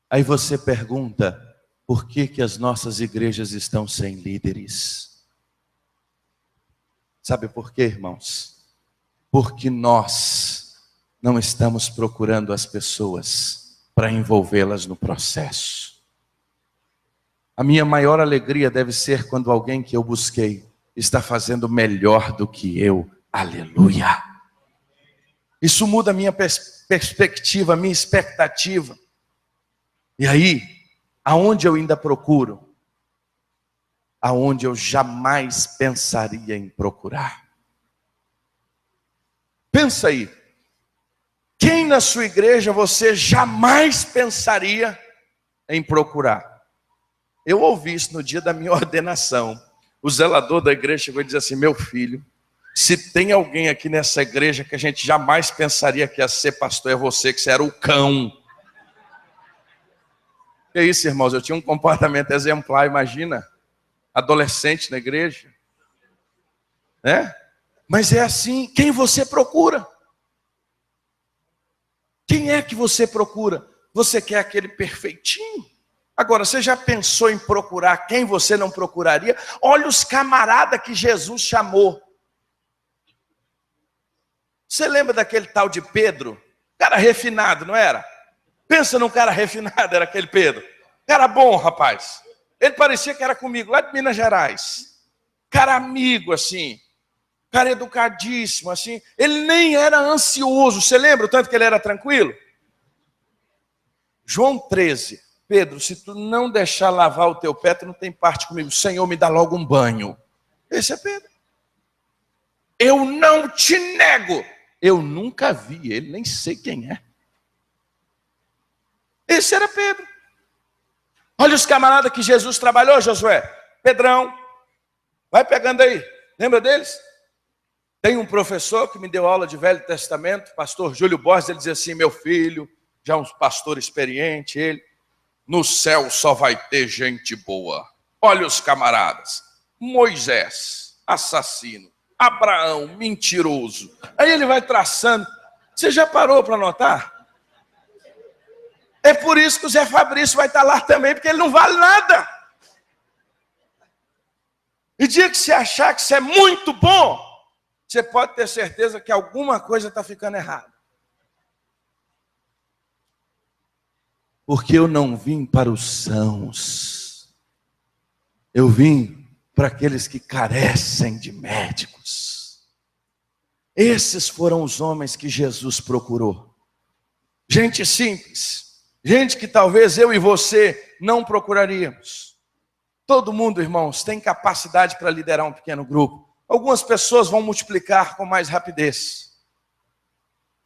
Aí você pergunta, por que as nossas igrejas estão sem líderes? Sabe por quê, irmãos? Porque nós não estamos procurando as pessoas para envolvê-las no processo. A minha maior alegria deve ser quando alguém que eu busquei está fazendo melhor do que eu. Aleluia! Isso muda a minha perspectiva, a minha expectativa. E aí, aonde eu ainda procuro? Aonde eu jamais pensaria em procurar. Pensa aí, quem na sua igreja você jamais pensaria em procurar? Eu ouvi isso no dia da minha ordenação. O zelador da igreja chegou e disse assim: meu filho, se tem alguém aqui nessa igreja que a gente jamais pensaria que ia ser pastor, é você, que você era o cão. Que isso, irmãos, eu tinha um comportamento exemplar, imagina, adolescente na igreja, né? Mas é assim, quem você procura? Quem é que você procura? Você quer aquele perfeitinho? Agora, você já pensou em procurar quem você não procuraria? Olha os camaradas que Jesus chamou. Você lembra daquele tal de Pedro? Cara refinado, não era? Pensa num cara refinado, era aquele Pedro. Cara bom, rapaz. Ele parecia que era comigo, lá de Minas Gerais. Cara amigo, assim. Cara educadíssimo, assim. Ele nem era ansioso. Você lembra o tanto que ele era tranquilo? João 13. Pedro, se tu não deixar lavar o teu pé, tu não tem parte comigo. Senhor, me dá logo um banho. Esse é Pedro. Eu não te nego. Eu nunca vi ele, nem sei quem é. Esse era Pedro. Olha os camaradas que Jesus trabalhou, Josué. Pedrão. Vai pegando aí. Lembra deles? Tem um professor que me deu aula de Velho Testamento, pastor Júlio Borges, ele dizia assim: meu filho, já um pastor experiente, ele, no céu só vai ter gente boa. Olha os camaradas. Moisés, assassino. Abraão, mentiroso. Aí ele vai traçando. Você já parou para notar? É por isso que o Zé Fabrício vai estar lá também, porque ele não vale nada. E dia que você achar que você é muito bom, você pode ter certeza que alguma coisa está ficando errada. Porque eu não vim para os sãos. Eu vim para aqueles que carecem de médicos. Esses foram os homens que Jesus procurou. Gente simples. Gente que talvez eu e você não procuraríamos. Todo mundo, irmãos, tem capacidade para liderar um pequeno grupo. Algumas pessoas vão multiplicar com mais rapidez.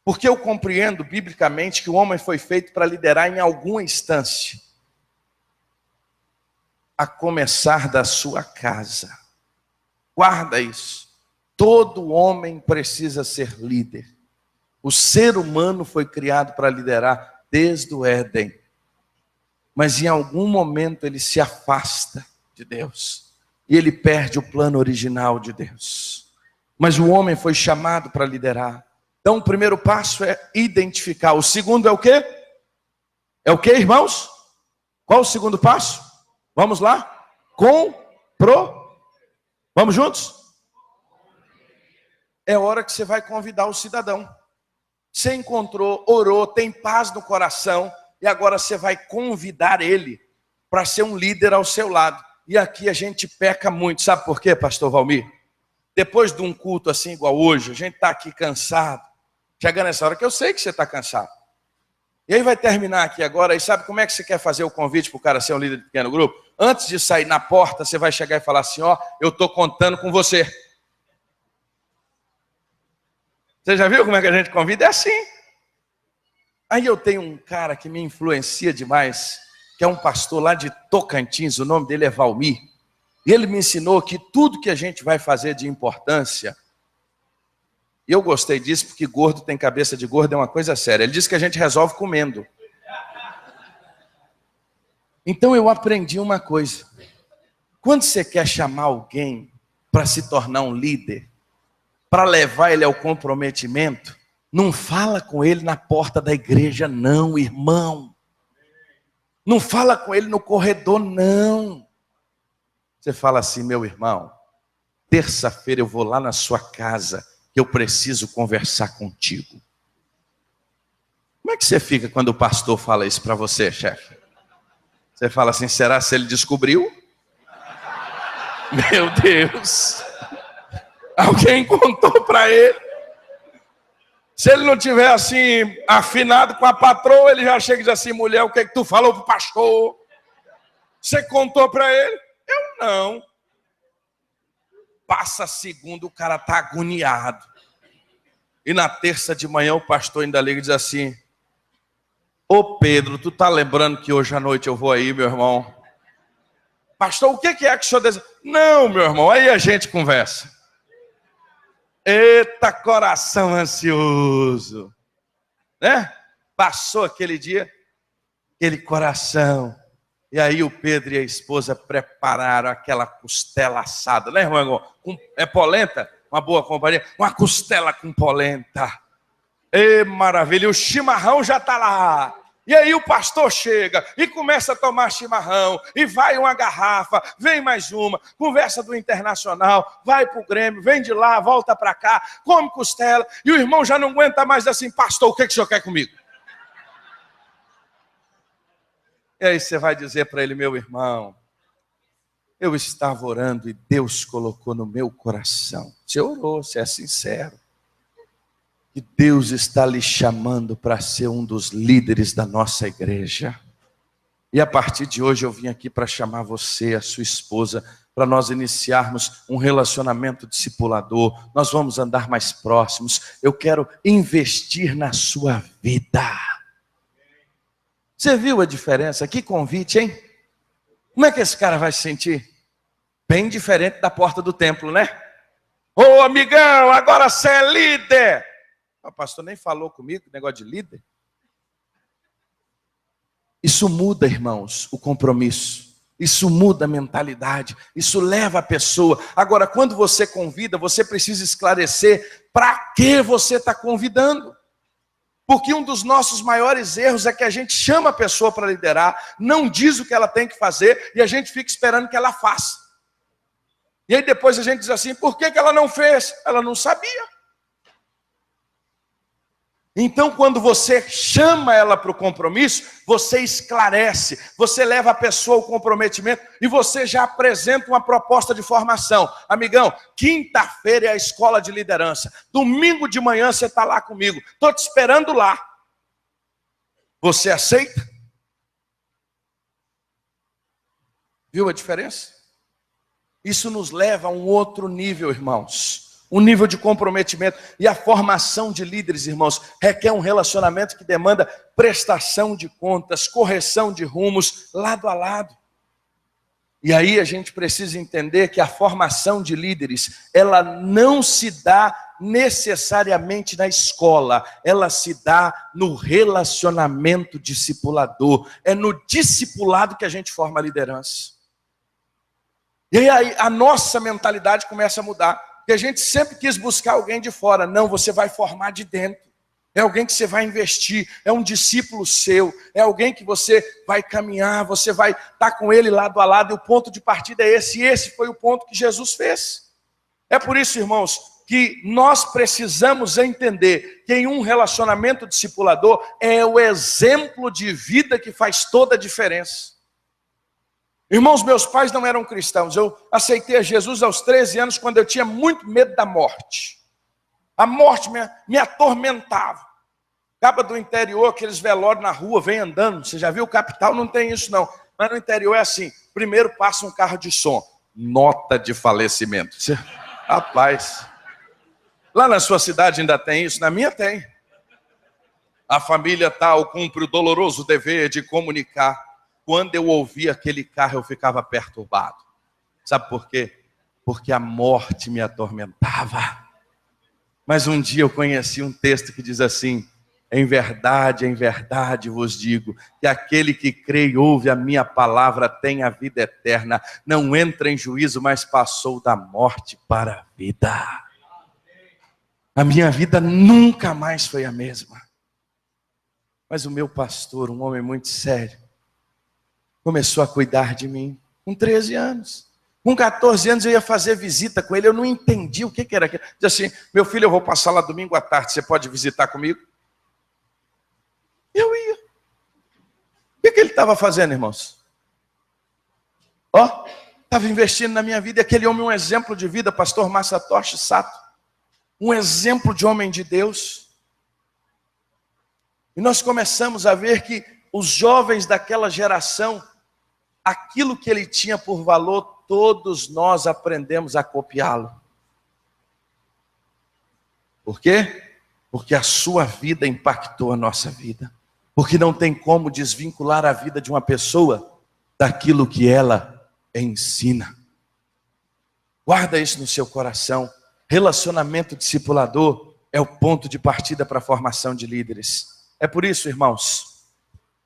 Porque eu compreendo biblicamente que o homem foi feito para liderar em alguma instância. A começar da sua casa. Guarda isso. Todo homem precisa ser líder. O ser humano foi criado para liderar desde o Éden. Mas em algum momento ele se afasta de Deus. E ele perde o plano original de Deus. Mas o homem foi chamado para liderar. Então o primeiro passo é identificar. O segundo é o quê? É o quê, irmãos? Qual o segundo passo? Vamos lá? Vamos juntos? É hora que você vai convidar o cidadão. Você encontrou, orou, tem paz no coração. E agora você vai convidar ele para ser um líder ao seu lado. E aqui a gente peca muito. Sabe por quê, pastor Valmir? Depois de um culto assim igual hoje, a gente está aqui cansado. Chegando nessa hora que eu sei que você está cansado. E aí vai terminar aqui agora. E sabe como é que você quer fazer o convite para o cara ser um líder de pequeno grupo? Antes de sair na porta, você vai chegar e falar assim: ó, eu estou contando com você. Você já viu como é que a gente convida? É assim. Aí eu tenho um cara que me influencia demais, que é um pastor lá de Tocantins, o nome dele é Valmir. E ele me ensinou que tudo que a gente vai fazer de importância, e eu gostei disso porque gordo tem cabeça de gordo, é uma coisa séria. Ele disse que a gente resolve comendo. Então eu aprendi uma coisa. Quando você quer chamar alguém para se tornar um líder, para levar ele ao comprometimento, não fala com ele na porta da igreja, não, irmão. Não fala com ele no corredor, não. Você fala assim: meu irmão, terça-feira eu vou lá na sua casa, que eu preciso conversar contigo. Como é que você fica quando o pastor fala isso para você, chefe? Você fala assim: será se ele descobriu? Meu Deus! Alguém contou para ele. Se ele não tiver assim, afinado com a patroa, ele já chega e diz assim: mulher, o que é que tu falou pro pastor? Você contou para ele? Eu não. Passa segundo, o cara tá agoniado. E na terça de manhã o pastor ainda liga e diz assim: ô Pedro, tu tá lembrando que hoje à noite eu vou aí, meu irmão? Pastor, o que é que o senhor deseja? Não, meu irmão, aí a gente conversa. Eita, coração ansioso, né? Passou aquele dia, aquele coração. E aí o Pedro e a esposa prepararam aquela costela assada, né, irmão? É polenta? Uma boa companhia. Uma costela com polenta. Ê, maravilha, o chimarrão já está lá. E aí o pastor chega e começa a tomar chimarrão, e vai uma garrafa, vem mais uma, conversa do Internacional, vai para o Grêmio, vem de lá, volta para cá, come costela, e o irmão já não aguenta mais assim: pastor, o que o senhor quer comigo? E aí você vai dizer para ele: meu irmão, eu estava orando e Deus colocou no meu coração. Você orou, você é sincero. Que Deus está lhe chamando para ser um dos líderes da nossa igreja. E a partir de hoje eu vim aqui para chamar você, a sua esposa, para nós iniciarmos um relacionamento discipulador. Nós vamos andar mais próximos. Eu quero investir na sua vida. Você viu a diferença? Que convite, hein? Como é que esse cara vai se sentir? Bem diferente da porta do templo, né? Ô amigão, agora você é líder. O pastor nem falou comigo, negócio de líder. Isso muda, irmãos, o compromisso. Isso muda a mentalidade. Isso leva a pessoa. Agora, quando você convida, você precisa esclarecer para que você está convidando. Porque um dos nossos maiores erros é que a gente chama a pessoa para liderar, não diz o que ela tem que fazer e a gente fica esperando que ela faça. E aí depois a gente diz assim: por que ela não fez? Ela não sabia. Então, quando você chama ela para o compromisso, você esclarece, você leva a pessoa ao comprometimento e você já apresenta uma proposta de formação. Amigão, quinta-feira é a escola de liderança. Domingo de manhã você está lá comigo. Estou te esperando lá. Você aceita? Viu a diferença? Isso nos leva a um outro nível, irmãos. Um nível de comprometimento. E a formação de líderes, irmãos, requer um relacionamento que demanda prestação de contas, correção de rumos, lado a lado. E aí a gente precisa entender que a formação de líderes, ela não se dá necessariamente na escola, ela se dá no relacionamento discipulador. É no discipulado que a gente forma a liderança. E aí a nossa mentalidade começa a mudar. Porque a gente sempre quis buscar alguém de fora. Não, você vai formar de dentro. É alguém que você vai investir. É um discípulo seu. É alguém que você vai caminhar. Você vai estar com ele lado a lado. E o ponto de partida é esse. E esse foi o ponto que Jesus fez. É por isso, irmãos, que nós precisamos entender que em um relacionamento discipulador é o exemplo de vida que faz toda a diferença. Irmãos, meus pais não eram cristãos. Eu aceitei a Jesus aos 13 anos, quando eu tinha muito medo da morte. A morte me atormentava. Acaba do interior, aqueles velórios na rua, vem andando. Você já viu? Capital não tem isso não. Mas no interior é assim. Primeiro passa um carro de som. Nota de falecimento. Rapaz. Lá na sua cidade ainda tem isso? Na minha tem. a família tal cumpre o doloroso dever de comunicar. Quando eu ouvia aquele carro, eu ficava perturbado. Sabe por quê? Porque a morte me atormentava. Mas um dia eu conheci um texto que diz assim: em verdade vos digo, que aquele que crê e ouve a minha palavra tem a vida eterna, não entra em juízo, mas passou da morte para a vida. A minha vida nunca mais foi a mesma. Mas o meu pastor, um homem muito sério, começou a cuidar de mim com 13 anos. Com 14 anos eu ia fazer visita com ele, eu não entendi o que era aquilo. Dizia assim: meu filho, eu vou passar lá domingo à tarde, você pode visitar comigo? Eu ia. O que ele estava fazendo, irmãos? Estava investindo na minha vida. E aquele homem, um exemplo de vida, pastor Masatoshi Sato, um exemplo de homem de Deus. E nós começamos a ver que os jovens daquela geração, aquilo que ele tinha por valor, todos nós aprendemos a copiá-lo. Por quê? Porque a sua vida impactou a nossa vida. Porque não tem como desvincular a vida de uma pessoa daquilo que ela ensina. Guarda isso no seu coração. Relacionamento discipulador é o ponto de partida para a formação de líderes. É por isso, irmãos,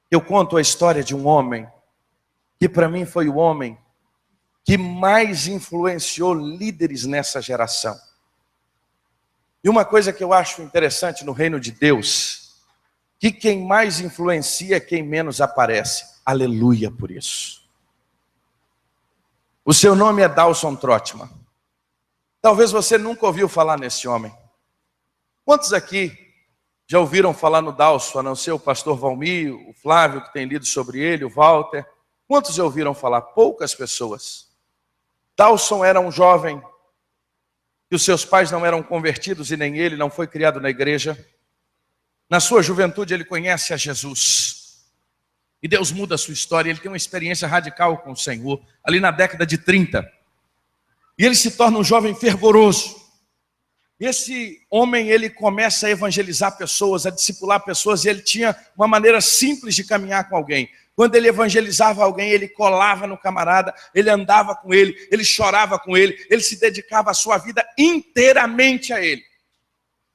que eu conto a história de um homem que para mim foi o homem que mais influenciou líderes nessa geração. E uma coisa que eu acho interessante no reino de Deus, que quem mais influencia é quem menos aparece. Aleluia por isso. O seu nome é Dawson Trotman. Talvez você nunca ouviu falar nesse homem. Quantos aqui já ouviram falar no Dawson, a não ser o pastor Valmir, o Flávio que tem lido sobre ele, o Walter? Quantos já ouviram falar? Poucas pessoas. Dawson era um jovem que os seus pais não eram convertidos e nem ele, não foi criado na igreja. Na sua juventude ele conhece a Jesus. E Deus muda a sua história, ele tem uma experiência radical com o Senhor, ali na década de 30. E ele se torna um jovem fervoroso. E esse homem, ele começa a evangelizar pessoas, a discipular pessoas, e ele tinha uma maneira simples de caminhar com alguém. Quando ele evangelizava alguém, ele colava no camarada, ele andava com ele chorava com ele se dedicava a sua vida inteiramente a ele.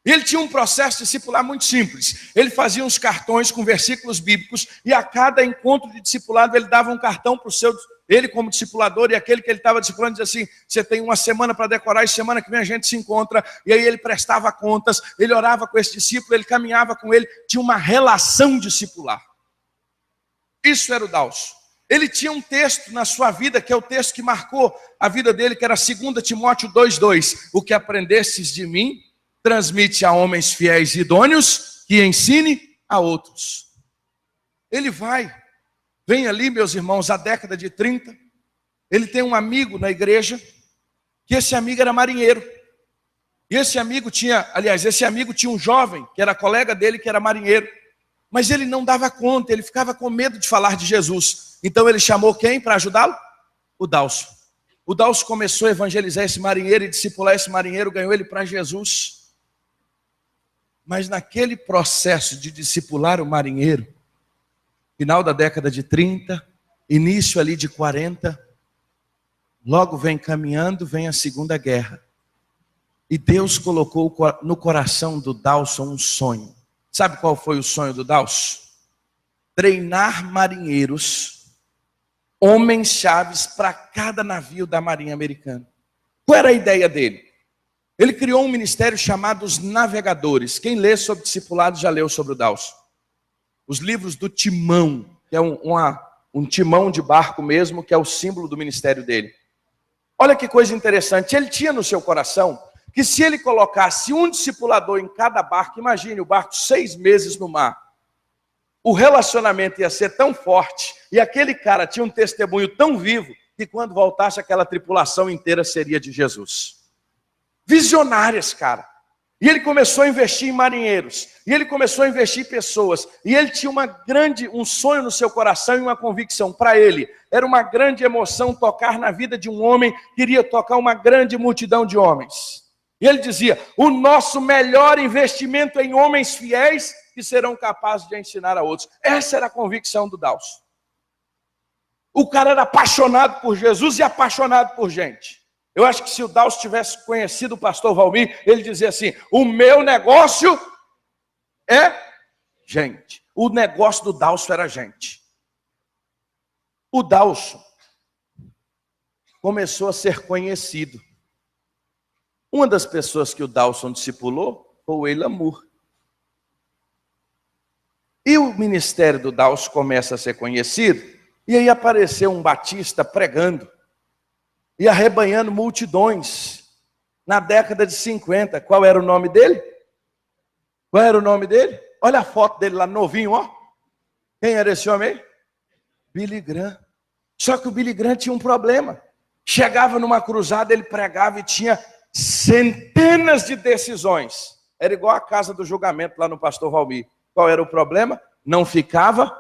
E ele tinha um processo discipular muito simples. Ele fazia uns cartões com versículos bíblicos, e a cada encontro de discipulado ele dava um cartão para o seu, ele como discipulador, e aquele que ele estava discipulando dizia assim: você tem uma semana para decorar, e semana que vem a gente se encontra. E aí ele prestava contas, ele orava com esse discípulo, ele caminhava com ele, tinha uma relação discipular. Isso era o Dawson. Ele tinha um texto na sua vida, que é o texto que marcou a vida dele, que era 2 Timóteo 2:2. O que aprendestes de mim, transmite a homens fiéis e idôneos, que ensine a outros. Ele vem ali, meus irmãos, a década de 30, ele tem um amigo na igreja, que esse amigo era marinheiro. E esse amigo tinha um jovem, que era colega dele, que era marinheiro. Mas ele não dava conta, ele ficava com medo de falar de Jesus. Então ele chamou quem para ajudá-lo? O Dawson. O Dawson começou a evangelizar esse marinheiro e discipular esse marinheiro, ganhou ele para Jesus. Mas naquele processo de discipular o marinheiro, final da década de 30, início ali de 40, logo vem caminhando, vem a Segunda Guerra. E Deus colocou no coração do Dawson um sonho. Sabe qual foi o sonho do Dawson? Treinar marinheiros, homens chaves para cada navio da Marinha Americana. Qual era a ideia dele? Ele criou um ministério chamado os Navegadores. Quem lê sobre discipulado já leu sobre o Dawson. Os livros do Timão, que é um timão de barco mesmo, que é o símbolo do ministério dele. Olha que coisa interessante, ele tinha no seu coração que se ele colocasse um discipulador em cada barco, imagine o barco 6 meses no mar, o relacionamento ia ser tão forte, e aquele cara tinha um testemunho tão vivo, que quando voltasse aquela tripulação inteira seria de Jesus. Visionárias, cara. E ele começou a investir em marinheiros, e ele começou a investir em pessoas, e ele tinha um sonho no seu coração e uma convicção. Para ele, era uma grande emoção tocar na vida de um homem que iria tocar uma grande multidão de homens. E ele dizia: o nosso melhor investimento é em homens fiéis que serão capazes de ensinar a outros. Essa era a convicção do Dawson. O cara era apaixonado por Jesus e apaixonado por gente. Eu acho que se o Dawson tivesse conhecido o pastor Valmir, ele dizia assim: o meu negócio é gente. O negócio do Dawson era gente. O Dawson começou a ser conhecido. Uma das pessoas que o Dawson discipulou foi o Wayland Moore. E o ministério do Dawson começa a ser conhecido, e aí apareceu um batista pregando e arrebanhando multidões na década de 50. Qual era o nome dele? Qual era o nome dele? Olha a foto dele lá novinho, ó. Quem era esse homem aí? Billy Graham. Só que o Billy Graham tinha um problema. Chegava numa cruzada, ele pregava e tinha centenas de decisões. Era igual a casa do julgamento lá no pastor Valmir. Qual era o problema? Não ficava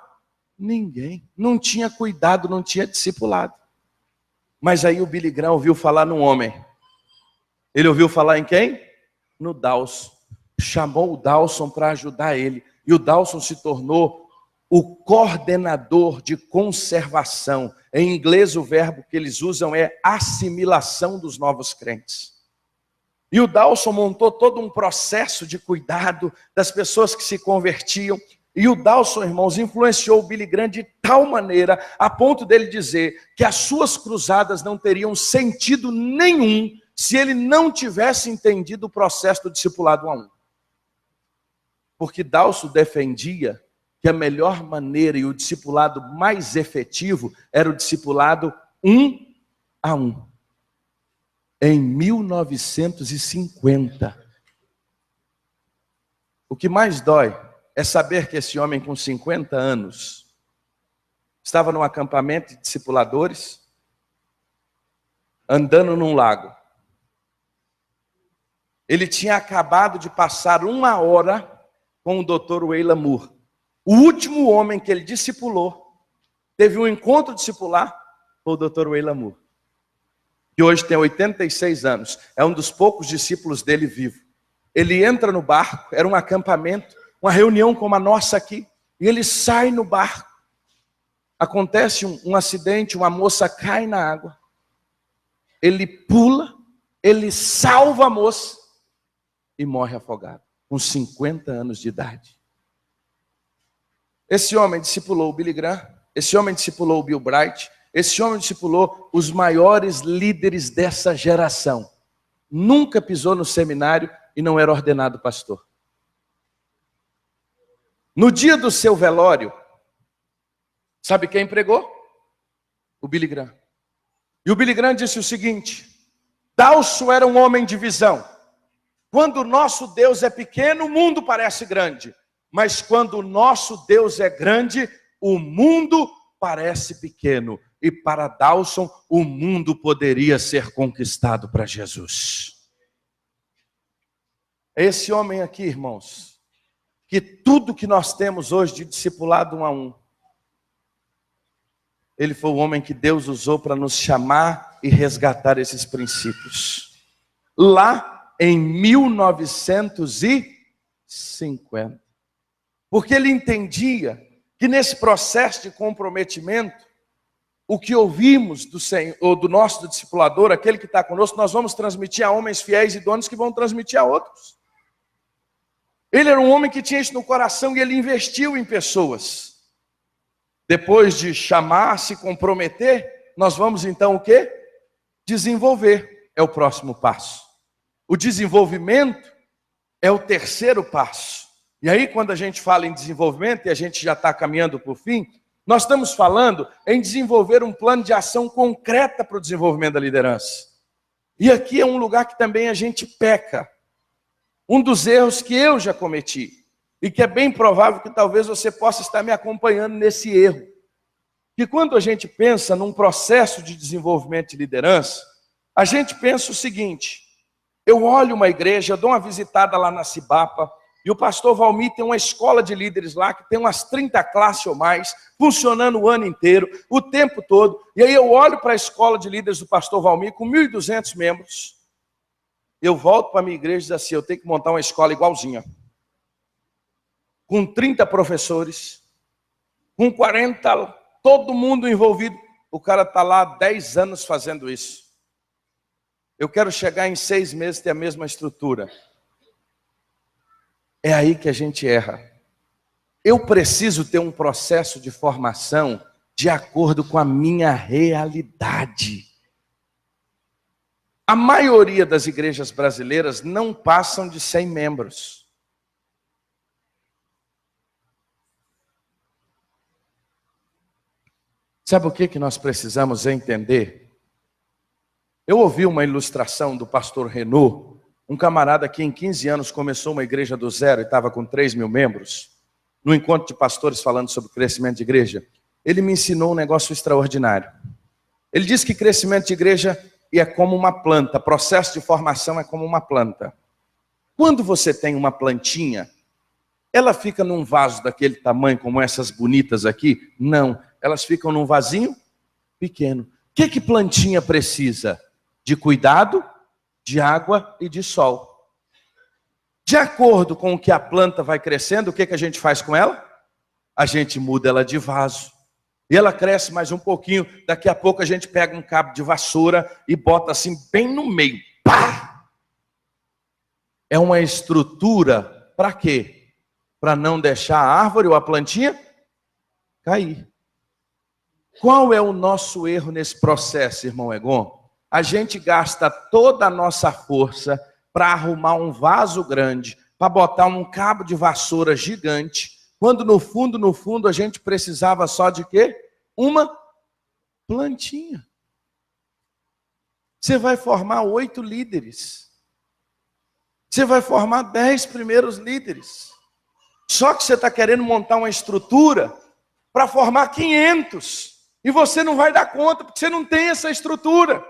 ninguém. Não tinha cuidado, não tinha discipulado. Mas aí o Billy Graham ouviu falar num homem. Ele ouviu falar em quem? No Dawson. Chamou o Dawson para ajudar ele. E o Dawson se tornou o coordenador de conservação. Em inglês o verbo que eles usam é assimilação dos novos crentes. E o Dawson montou todo um processo de cuidado das pessoas que se convertiam. E o Dawson, irmãos, influenciou o Billy Graham de tal maneira, a ponto dele dizer que as suas cruzadas não teriam sentido nenhum se ele não tivesse entendido o processo do discipulado 1 a 1. Porque Dawson defendia que a melhor maneira e o discipulado mais efetivo era o discipulado 1 a 1. Em 1950. O que mais dói é saber que esse homem com 50 anos estava num acampamento de discipuladores, andando num lago. Ele tinha acabado de passar 1 hora com o Dr. Wayland Moore. O último homem que ele discipulou, teve um encontro discipular, foi o Dr. Wayland Moore, que hoje tem 86 anos, é um dos poucos discípulos dele vivo. Ele entra no barco, era um acampamento, uma reunião como a nossa aqui, e ele sai no barco. Acontece um acidente, uma moça cai na água. Ele pula, ele salva a moça e morre afogado, com 50 anos de idade. Esse homem discipulou o Billy Graham, esse homem discipulou o Bill Bright, esse homem discipulou os maiores líderes dessa geração. Nunca pisou no seminário e não era ordenado pastor. No dia do seu velório, sabe quem pregou? O Billy Graham. E o Billy Graham disse o seguinte: Dawson era um homem de visão. Quando o nosso Deus é pequeno, o mundo parece grande. Mas quando o nosso Deus é grande, o mundo parece pequeno. E para Dawson, o mundo poderia ser conquistado para Jesus. É esse homem aqui, irmãos, que tudo que nós temos hoje de discipulado 1 a 1, ele foi o homem que Deus usou para nos chamar e resgatar esses princípios. Lá em 1950. Porque ele entendia que nesse processo de comprometimento, o que ouvimos do Senhor, ou do nosso discipulador, aquele que está conosco, nós vamos transmitir a homens fiéis e idôneos que vão transmitir a outros. Ele era um homem que tinha isso no coração e ele investiu em pessoas. Depois de chamar, se comprometer, nós vamos então o quê? Desenvolver é o próximo passo. O desenvolvimento é o terceiro passo. E aí, quando a gente fala em desenvolvimento, e a gente já está caminhando para o fim, nós estamos falando em desenvolver um plano de ação concreta para o desenvolvimento da liderança. E aqui é um lugar que também a gente peca. Um dos erros que eu já cometi, e que é bem provável que talvez você possa estar me acompanhando nesse erro. Que quando a gente pensa num processo de desenvolvimento de liderança, a gente pensa o seguinte: eu olho uma igreja, eu dou uma visitada lá na Cibapa, e o pastor Valmir tem uma escola de líderes lá, que tem umas 30 classes ou mais, funcionando o ano inteiro, o tempo todo. E aí eu olho para a escola de líderes do pastor Valmir, com 1.200 membros. Eu volto para a minha igreja e digo assim: eu tenho que montar uma escola igualzinha. com 30 professores, com 40, todo mundo envolvido. O cara está lá há 10 anos fazendo isso. Eu quero chegar em 6 meses e ter a mesma estrutura. É aí que a gente erra. Eu preciso ter um processo de formação de acordo com a minha realidade. A maioria das igrejas brasileiras não passam de 100 membros. Sabe o que nós precisamos entender? Eu ouvi uma ilustração do pastor Renault, um camarada que em 15 anos começou uma igreja do zero e estava com 3.000 membros, no encontro de pastores falando sobre crescimento de igreja. Ele me ensinou um negócio extraordinário. Ele disse que crescimento de igreja é como uma planta, processo de formação é como uma planta. Quando você tem uma plantinha, ela fica num vaso daquele tamanho como essas bonitas aqui? Não, elas ficam num vasinho pequeno. O que plantinha precisa? De cuidado, de água e de sol. De acordo com o que a planta vai crescendo, o que a gente faz com ela? A gente muda ela de vaso. E ela cresce mais um pouquinho, daqui a pouco a gente pega um cabo de vassoura e bota assim bem no meio. Pá! É uma estrutura para quê? Para não deixar a árvore ou a plantinha cair. Qual é o nosso erro nesse processo, irmão Egon? A gente gasta toda a nossa força para arrumar um vaso grande, para botar um cabo de vassoura gigante, quando no fundo a gente precisava só de quê? Uma plantinha. Você vai formar 8 líderes. Você vai formar 10 primeiros líderes. Só que você está querendo montar uma estrutura para formar 500. E você não vai dar conta, porque você não tem essa estrutura.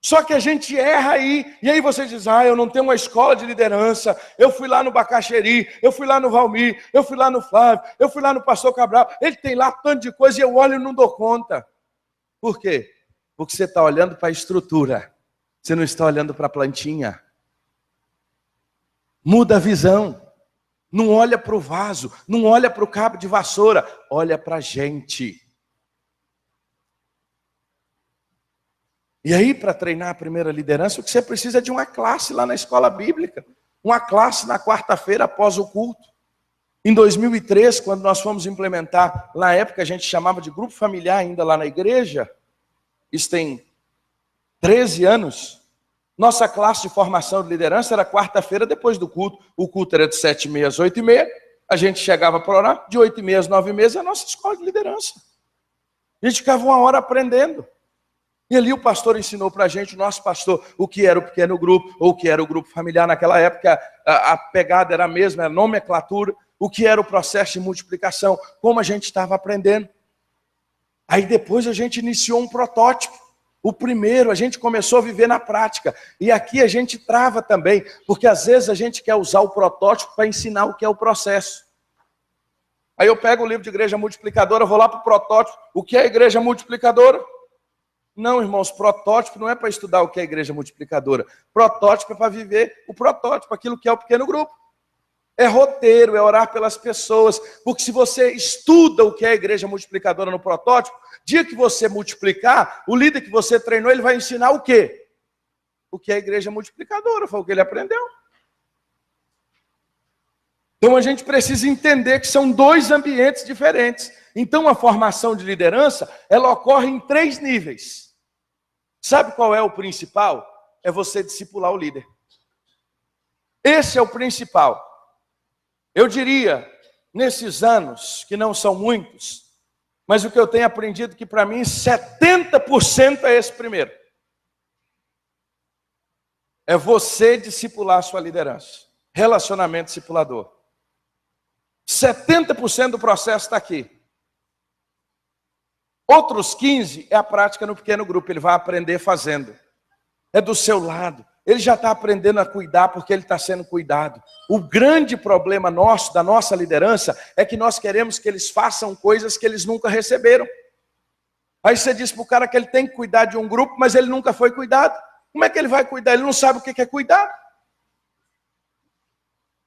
Só que a gente erra aí, e aí você diz, eu não tenho uma escola de liderança, eu fui lá no Bacaxeri, eu fui lá no Valmir, eu fui lá no Flávio, eu fui lá no pastor Cabral, ele tem lá tanto de coisa e eu olho e não dou conta. Por quê? Porque você está olhando para a estrutura, você não está olhando para a plantinha. Muda a visão, não olha para o vaso, não olha para o cabo de vassoura, olha para a gente. E aí, para treinar a primeira liderança, o que você precisa é de uma classe lá na escola bíblica. Uma classe na quarta-feira após o culto. Em 2003, quando nós fomos implementar, na época a gente chamava de grupo familiar ainda lá na igreja, isso tem 13 anos, nossa classe de formação de liderança era quarta-feira depois do culto. O culto era de 7h30 às 8h30, a gente chegava para orar, de 8h30 às 9h30 é a nossa escola de liderança. A gente ficava 1 hora aprendendo. E ali o pastor ensinou para a gente, o nosso pastor, o que era o pequeno grupo, ou o que era o grupo familiar naquela época, a pegada era a mesma, era nomenclatura, o que era o processo de multiplicação, como a gente estava aprendendo. Aí depois a gente iniciou um protótipo, o primeiro, a gente começou a viver na prática, e aqui a gente trava também, porque às vezes a gente quer usar o protótipo para ensinar o que é o processo. Aí eu pego o livro de igreja multiplicadora, vou lá para o protótipo, o que é a igreja multiplicadora? Não, irmãos, protótipo não é para estudar o que é a igreja multiplicadora. Protótipo é para viver o protótipo, aquilo que é o pequeno grupo. É roteiro, é orar pelas pessoas. Porque se você estuda o que é a igreja multiplicadora no protótipo, dia que você multiplicar, o líder que você treinou, ele vai ensinar o quê? O que é a igreja multiplicadora, foi o que ele aprendeu. Então a gente precisa entender que são 2 ambientes diferentes. Então a formação de liderança, ela ocorre em 3 níveis. Sabe qual é o principal? É você discipular o líder. Esse é o principal. Eu diria, nesses anos, que não são muitos, mas o que eu tenho aprendido que para mim 70% é esse primeiro. É você discipular a sua liderança. Relacionamento discipulador. 70% do processo está aqui. Outros 15% é a prática no pequeno grupo, ele vai aprender fazendo. É do seu lado. Ele já está aprendendo a cuidar porque ele está sendo cuidado. O grande problema nosso, da nossa liderança, é que nós queremos que eles façam coisas que eles nunca receberam. Aí você diz para o cara que ele tem que cuidar de um grupo, mas ele nunca foi cuidado. Como é que ele vai cuidar? Ele não sabe o que é cuidar.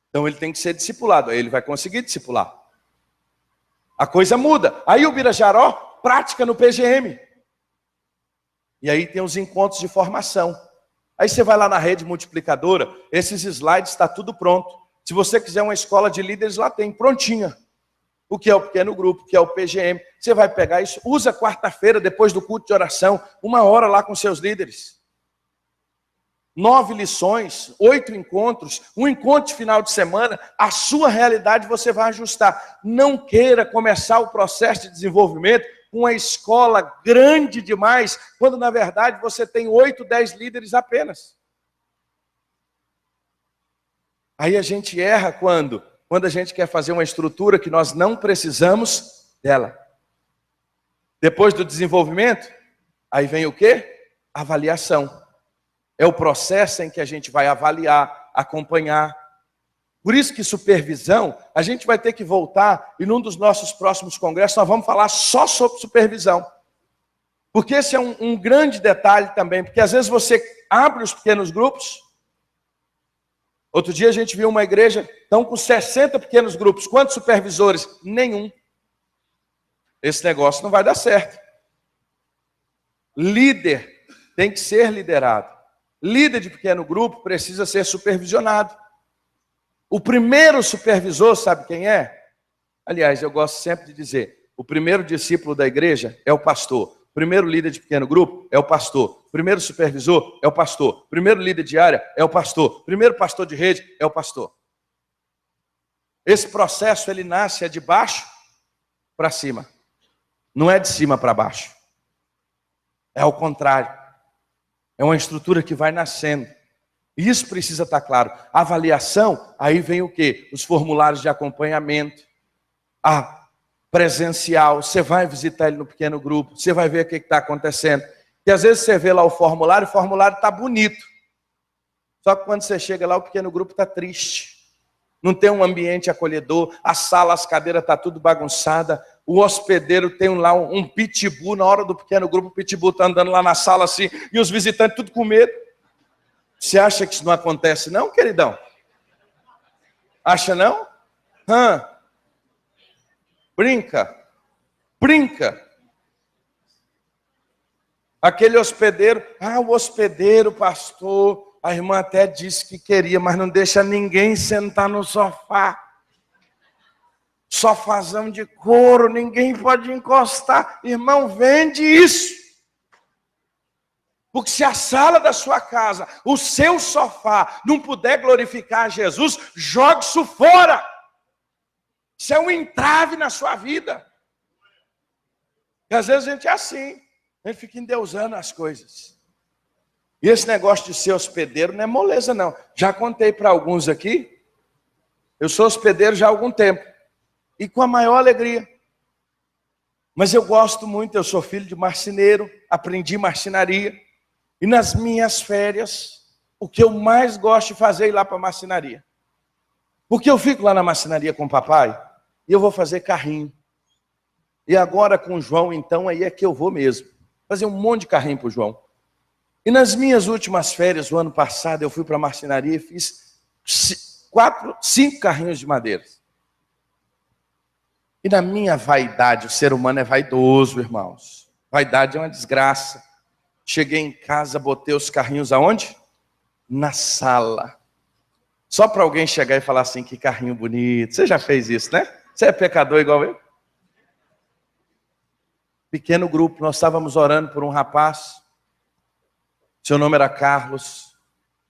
Então ele tem que ser discipulado, aí ele vai conseguir discipular. A coisa muda. Aí o Birajaró prática no PGM. E aí tem os encontros de formação. Aí você vai lá na rede multiplicadora, esses slides está tudo pronto. Se você quiser uma escola de líderes, lá tem, prontinha. O que é o pequeno grupo, o que é o PGM. Você vai pegar isso, usa quarta-feira, depois do culto de oração, 1 hora lá com seus líderes. 9 lições, 8 encontros, um encontro de final de semana, a sua realidade você vai ajustar. Não queira começar o processo de desenvolvimento com uma escola grande demais, quando na verdade você tem 8, 10 líderes apenas. Aí a gente erra quando a gente quer fazer uma estrutura que nós não precisamos dela. Depois do desenvolvimento, aí vem o quê? Avaliação. É o processo em que a gente vai avaliar, acompanhar. Por isso que supervisão, a gente vai ter que voltar, e num dos nossos próximos congressos nós vamos falar só sobre supervisão. Porque esse é um grande detalhe também, porque às vezes você abre os pequenos grupos. Outro dia a gente viu uma igreja, estão com 60 pequenos grupos. Quantos supervisores? Nenhum. Esse negócio não vai dar certo. Líder tem que ser liderado. Líder de pequeno grupo precisa ser supervisionado. O primeiro supervisor, sabe quem é? Aliás, eu gosto sempre de dizer, o primeiro discípulo da igreja é o pastor. O primeiro líder de pequeno grupo é o pastor. O primeiro supervisor é o pastor. O primeiro líder de área é o pastor. O primeiro pastor de rede é o pastor. Esse processo, ele nasce de baixo para cima. Não é de cima para baixo. É ao contrário. É uma estrutura que vai nascendo. E isso precisa estar claro. A avaliação, aí vem o quê? Os formulários de acompanhamento. A presencial, você vai visitar ele no pequeno grupo, você vai ver o que está acontecendo. E às vezes você vê lá o formulário está bonito. Só que quando você chega lá, o pequeno grupo está triste. Não tem um ambiente acolhedor, a sala, as cadeiras estão tudo bagunçada. O hospedeiro tem lá um pitbull, na hora do pequeno grupo, o pitbull está andando lá na sala assim, e os visitantes tudo com medo. Você acha que isso não acontece não, queridão? Acha não? Brinca. Aquele hospedeiro, o hospedeiro, pastor, a irmã até disse que queria, mas não deixa ninguém sentar no sofá. Sofazão de couro, ninguém pode encostar. Irmão, vende isso. Porque se a sala da sua casa, o seu sofá, não puder glorificar a Jesus, jogue isso fora. Isso é um entrave na sua vida. E às vezes a gente é assim, a gente fica endeusando as coisas. E esse negócio de ser hospedeiro não é moleza não. Já contei para alguns aqui, eu sou hospedeiro já há algum tempo. E com a maior alegria. Mas eu gosto muito, eu sou filho de marceneiro, aprendi marcenaria. E nas minhas férias, o que eu mais gosto de fazer é ir lá para a marcenaria. Porque eu fico lá na marcenaria com o papai e eu vou fazer carrinho. E agora com o João, então, aí é que eu vou mesmo. Fazer um monte de carrinho para o João. E nas minhas últimas férias, o ano passado, eu fui para a marcenaria e fiz 5 carrinhos de madeira. E na minha vaidade, o ser humano é vaidoso, irmãos. Vaidade é uma desgraça. Cheguei em casa, botei os carrinhos aonde? Na sala. Só para alguém chegar e falar assim, que carrinho bonito. Você já fez isso, né? Você é pecador igual eu? Pequeno grupo, nós estávamos orando por um rapaz. Seu nome era Carlos.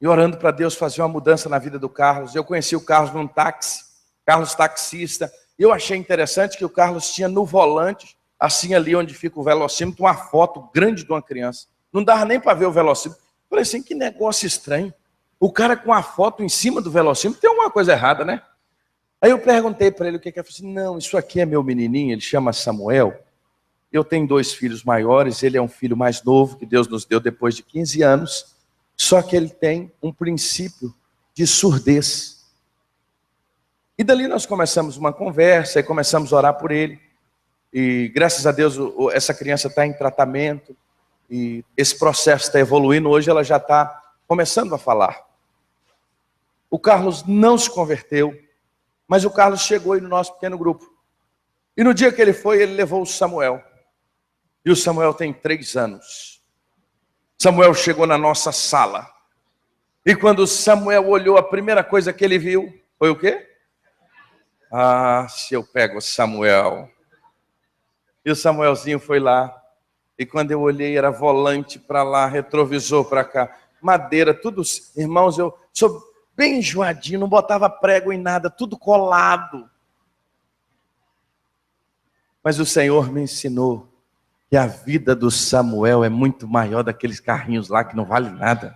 E orando para Deus fazer uma mudança na vida do Carlos. Eu conheci o Carlos num táxi. Carlos taxista. Eu achei interessante que o Carlos tinha no volante, assim ali onde fica o velocímetro, uma foto grande de uma criança. Não dava nem para ver o velocímetro. Falei assim, que negócio estranho. O cara com a foto em cima do velocímetro, tem alguma coisa errada, né? Aí eu perguntei para ele o que é. Ele falou assim, não, isso aqui é meu menininho, ele chama Samuel. Eu tenho 2 filhos maiores, ele é um filho mais novo, que Deus nos deu depois de 15 anos. Só que ele tem um princípio de surdez. E dali nós começamos uma conversa e começamos a orar por ele. E graças a Deus essa criança está em tratamento. E esse processo está evoluindo. Hoje ela já está começando a falar. O Carlos não se converteu, mas o Carlos chegou aí no nosso pequeno grupo. E no dia que ele foi, ele levou o Samuel. E o Samuel tem 3 anos. Samuel chegou na nossa sala. E quando o Samuel olhou, a primeira coisa que ele viu foi o quê? Ah, se eu pego o Samuel. E o Samuelzinho foi lá. E quando eu olhei, era volante para lá, retrovisor para cá. Madeira, tudo. Irmãos, eu sou bem enjoadinho, não botava prego em nada, tudo colado. Mas o Senhor me ensinou que a vida do Samuel é muito maior daqueles carrinhos lá que não vale nada.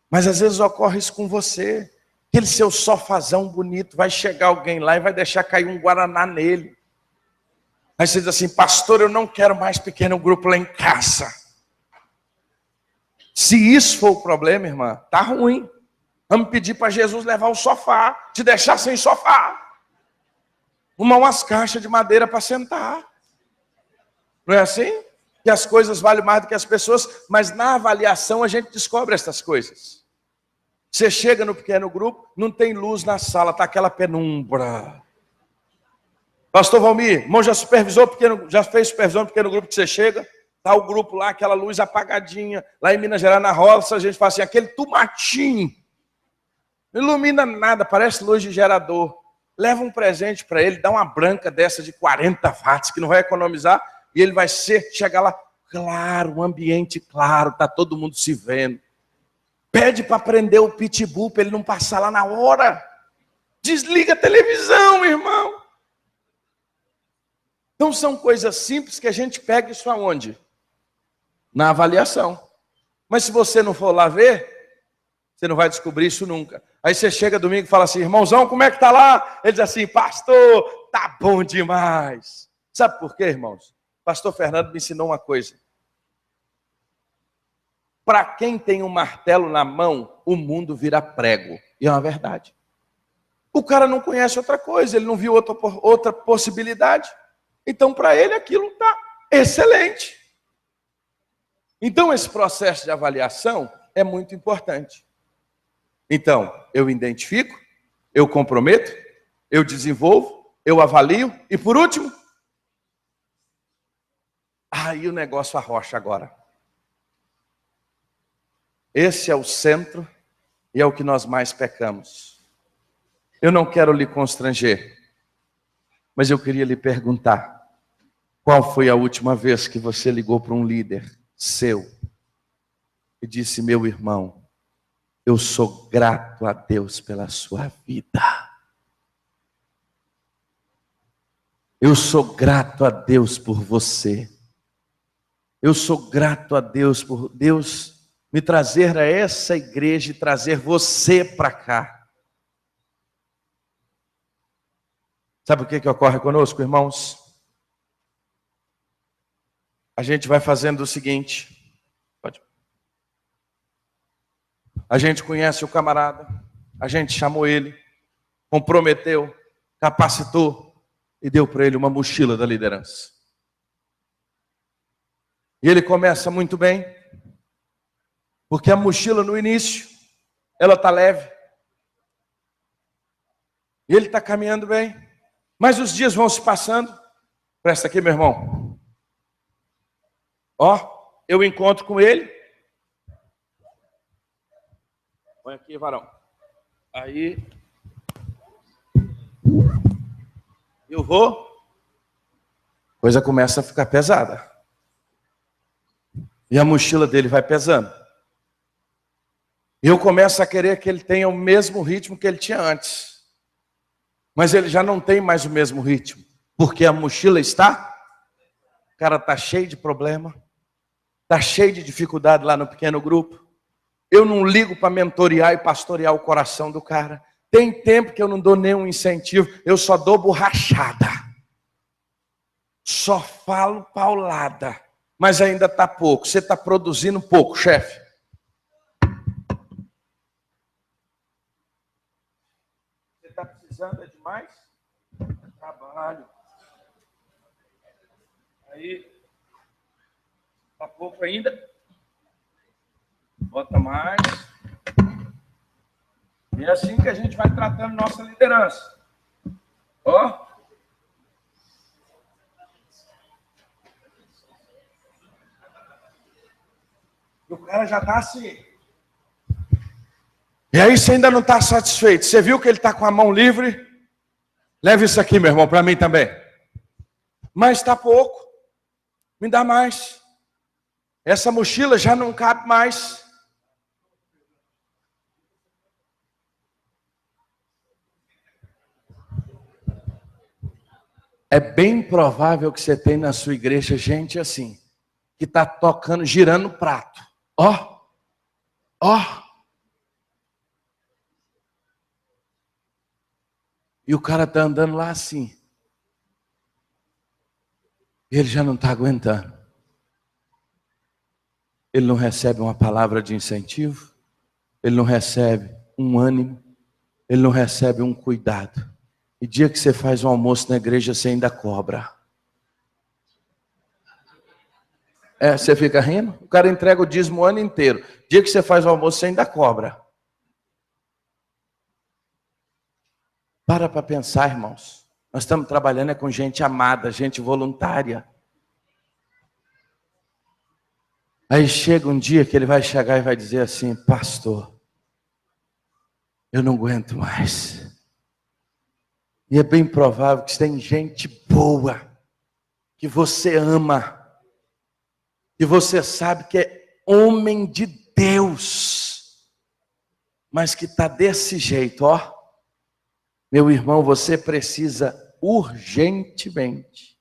Mas às vezes ocorre isso com você. Aquele seu sofazão bonito, vai chegar alguém lá e vai deixar cair um guaraná nele. Aí você diz assim, pastor, eu não quero mais pequeno grupo lá em casa. Se isso for o problema, irmã, tá ruim. Vamos pedir para Jesus levar o sofá, te deixar sem sofá. Umas caixas de madeira para sentar. Não é assim? Que as coisas valem mais do que as pessoas, mas na avaliação a gente descobre essas coisas. Você chega no pequeno grupo, não tem luz na sala, está aquela penumbra. Pastor Valmir, irmão, já fez supervisão no pequeno grupo que você chega? Está o grupo lá, aquela luz apagadinha. Lá em Minas Gerais, na roça, a gente fala assim, aquele tomatinho. Não ilumina nada, parece luz de gerador. Leva um presente para ele, dá uma branca dessa de 40 watts, que não vai economizar, e ele vai chegar lá, claro, um ambiente claro, está todo mundo se vendo. Pede para prender o pitbull, para ele não passar lá na hora. Desliga a televisão, irmão. Então são coisas simples que a gente pega isso aonde? Na avaliação. Mas se você não for lá ver, você não vai descobrir isso nunca. Aí você chega domingo e fala assim, irmãozão, como é que tá lá? Ele diz assim, pastor, tá bom demais. Sabe por quê, irmãos? Pastor Fernando me ensinou uma coisa. Para quem tem um martelo na mão, o mundo vira prego. E é uma verdade. O cara não conhece outra coisa, ele não viu outra possibilidade. Então, para ele, aquilo está excelente. Então, esse processo de avaliação é muito importante. Então, eu identifico, eu comprometo, eu desenvolvo, eu avalio e, por último, aí o negócio arrocha agora. Esse é o centro e é o que nós mais pecamos. Eu não quero lhe constranger, mas eu queria lhe perguntar, qual foi a última vez que você ligou para um líder seu e disse, meu irmão, eu sou grato a Deus pela sua vida. Eu sou grato a Deus por você. Eu sou grato a Deus por Deus me trazer a essa igreja e trazer você para cá. Sabe o que ocorre conosco, irmãos? A gente vai fazendo o seguinte. A gente conhece o camarada, a gente chamou ele, comprometeu, capacitou e deu para ele uma mochila da liderança. E ele começa muito bem, porque a mochila no início, ela está leve. E ele está caminhando bem. Mas os dias vão se passando. Presta aqui, meu irmão. Ó, eu encontro com ele. Põe aqui, varão. Aí eu vou. A coisa começa a ficar pesada. E a mochila dele vai pesando. E eu começo a querer que ele tenha o mesmo ritmo que ele tinha antes. Mas ele já não tem mais o mesmo ritmo. Porque a mochila está... O cara está cheio de problema. Está cheio de dificuldade lá no pequeno grupo. Eu não ligo para mentorear e pastorear o coração do cara. Tem tempo que eu não dou nenhum incentivo. Eu só dou borrachada. Só falo paulada. Mas ainda está pouco. Você está produzindo pouco, chefe. Você está precisando de mais? Trabalho. Aí, está pouco ainda? Bota mais. E é assim que a gente vai tratando nossa liderança. Ó. O cara já está assim. E aí você ainda não está satisfeito. Você viu que ele está com a mão livre? Leve isso aqui, meu irmão, para mim também. Mas está pouco. Me dá mais. Essa mochila já não cabe mais. É bem provável que você tenha na sua igreja gente assim, que está tocando, girando o prato. Ó, ó. E o cara está andando lá assim. E ele já não está aguentando. Ele não recebe uma palavra de incentivo. Ele não recebe um ânimo. Ele não recebe um cuidado. E dia que você faz um almoço na igreja, você ainda cobra. Você fica rindo? O cara entrega o dízimo o ano inteiro. Dia que você faz o almoço, você ainda cobra. Para pensar, irmãos. Nós estamos trabalhando com gente amada, gente voluntária. Aí chega um dia que ele vai chegar e vai dizer assim: pastor, eu não aguento mais. E é bem provável que tem gente boa, que você ama, que você sabe que é homem de Deus, mas que está desse jeito, ó. Meu irmão, você precisa urgentemente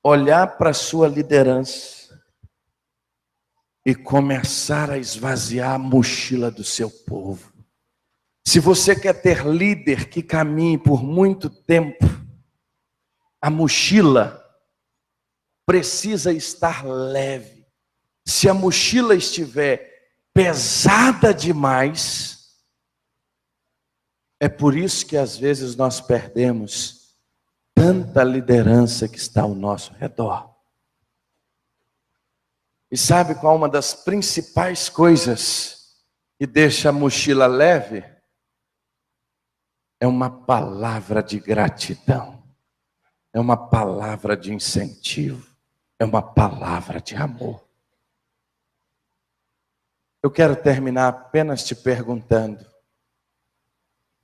olhar para a sua liderança e começar a esvaziar a mochila do seu povo. Se você quer ter líder que caminhe por muito tempo, a mochila precisa estar leve. Se a mochila estiver pesada demais, é por isso que às vezes nós perdemos tanta liderança que está ao nosso redor. E sabe qual é uma das principais coisas que deixa a mochila leve? É uma palavra de gratidão, é uma palavra de incentivo, é uma palavra de amor. Eu quero terminar apenas te perguntando: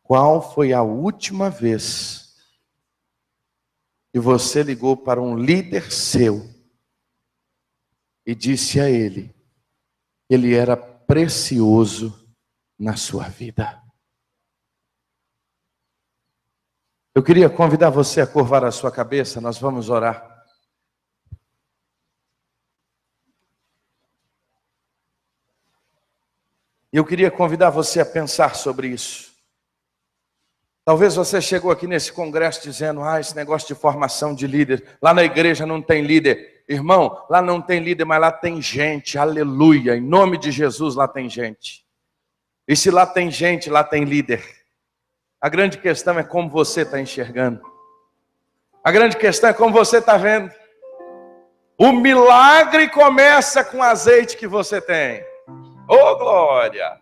qual foi a última vez que você ligou para um líder seu e disse a ele que ele era precioso na sua vida? Eu queria convidar você a curvar a sua cabeça, nós vamos orar. E eu queria convidar você a pensar sobre isso. Talvez você chegou aqui nesse congresso dizendo: esse negócio de formação de líder, lá na igreja não tem líder. Irmão, lá não tem líder, mas lá tem gente, aleluia, em nome de Jesus lá tem gente. E se lá tem gente, lá tem líder. A grande questão é como você está enxergando. A grande questão é como você está vendo. O milagre começa com o azeite que você tem. Ô, glória!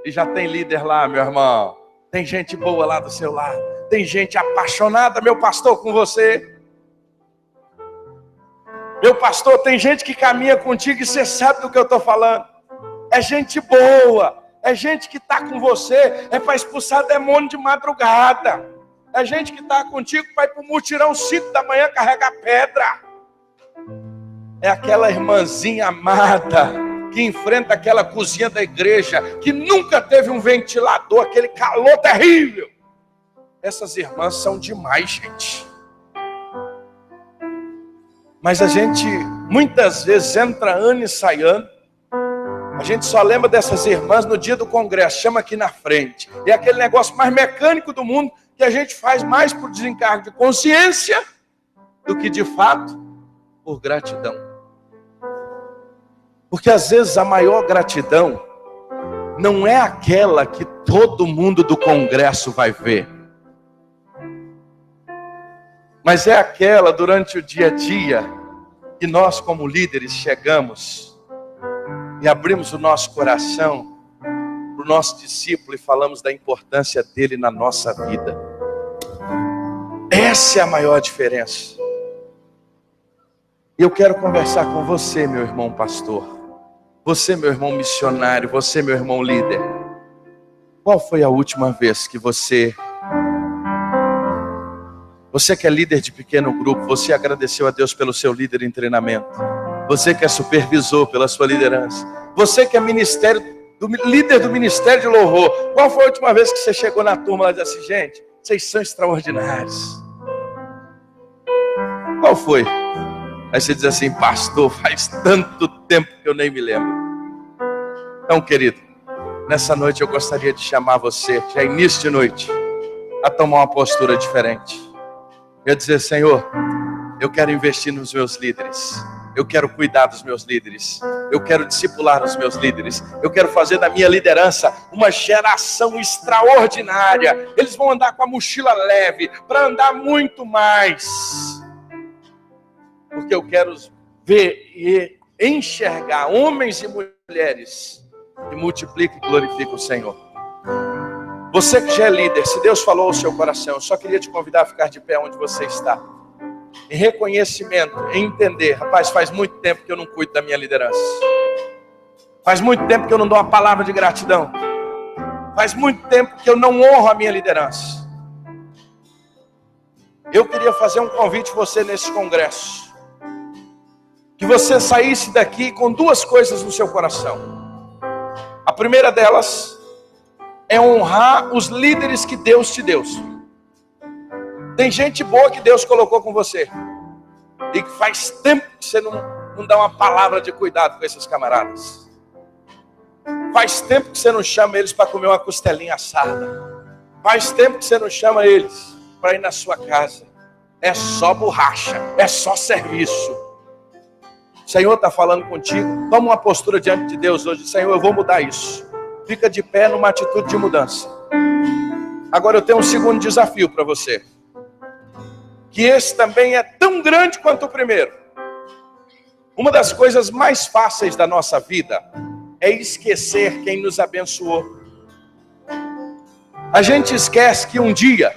E já tem líder lá, meu irmão. Tem gente boa lá do seu lado. Tem gente apaixonada, meu pastor, com você. Meu pastor, tem gente que caminha contigo e você sabe do que eu estou falando. É gente boa. É gente que está com você, é para expulsar demônio de madrugada. É gente que está contigo para ir para o mutirão 5 da manhã carregar pedra. É aquela irmãzinha amada que enfrenta aquela cozinha da igreja, que nunca teve um ventilador, aquele calor terrível. Essas irmãs são demais, gente. Mas a gente muitas vezes entra ano e sai ano. A gente só lembra dessas irmãs no dia do congresso, chama aqui na frente. É aquele negócio mais mecânico do mundo, que a gente faz mais por desencargo de consciência do que de fato por gratidão. Porque às vezes a maior gratidão não é aquela que todo mundo do congresso vai ver, mas é aquela durante o dia a dia que nós como líderes chegamos e abrimos o nosso coração para para o nosso discípulo e falamos da importância dele na nossa vida. Essa é a maior diferença. E eu quero conversar com você, meu irmão pastor. Você, meu irmão missionário. Você, meu irmão líder. Qual foi a última vez que você que é líder de pequeno grupo, você agradeceu a Deus pelo seu líder em treinamento? Você que é supervisor pela sua liderança? Você que é líder do ministério de louvor? Qual foi a última vez que você chegou na turma e disse assim: gente, vocês são extraordinários? Qual foi? Aí você diz assim: pastor, faz tanto tempo que eu nem me lembro. Então, querido, nessa noite eu gostaria de chamar você, já é início de noite, a tomar uma postura diferente. Eu dizer: Senhor, eu quero investir nos meus líderes. Eu quero cuidar dos meus líderes. Eu quero discipular os meus líderes. Eu quero fazer da minha liderança uma geração extraordinária. Eles vão andar com a mochila leve para andar muito mais. Porque eu quero ver e enxergar homens e mulheres que multiplicam e glorificam o Senhor. Você que já é líder, se Deus falou ao seu coração, eu só queria te convidar a ficar de pé onde você está. Em reconhecimento, em entender: rapaz, faz muito tempo que eu não cuido da minha liderança. Faz muito tempo que eu não dou uma palavra de gratidão. Faz muito tempo que eu não honro a minha liderança. Eu queria fazer um convite a você nesse congresso. Que você saísse daqui com duas coisas no seu coração. A primeira delas é honrar os líderes que Deus te deu. Tem gente boa que Deus colocou com você. E que faz tempo que você não dá uma palavra de cuidado com esses camaradas. Faz tempo que você não chama eles para comer uma costelinha assada. Faz tempo que você não chama eles para ir na sua casa. É só borracha, é só serviço. O Senhor está falando contigo. Toma uma postura diante de Deus hoje. Senhor, eu vou mudar isso. Fica de pé numa atitude de mudança. Agora eu tenho um segundo desafio para você. Que esse também é tão grande quanto o primeiro. Uma das coisas mais fáceis da nossa vida é esquecer quem nos abençoou. A gente esquece que um dia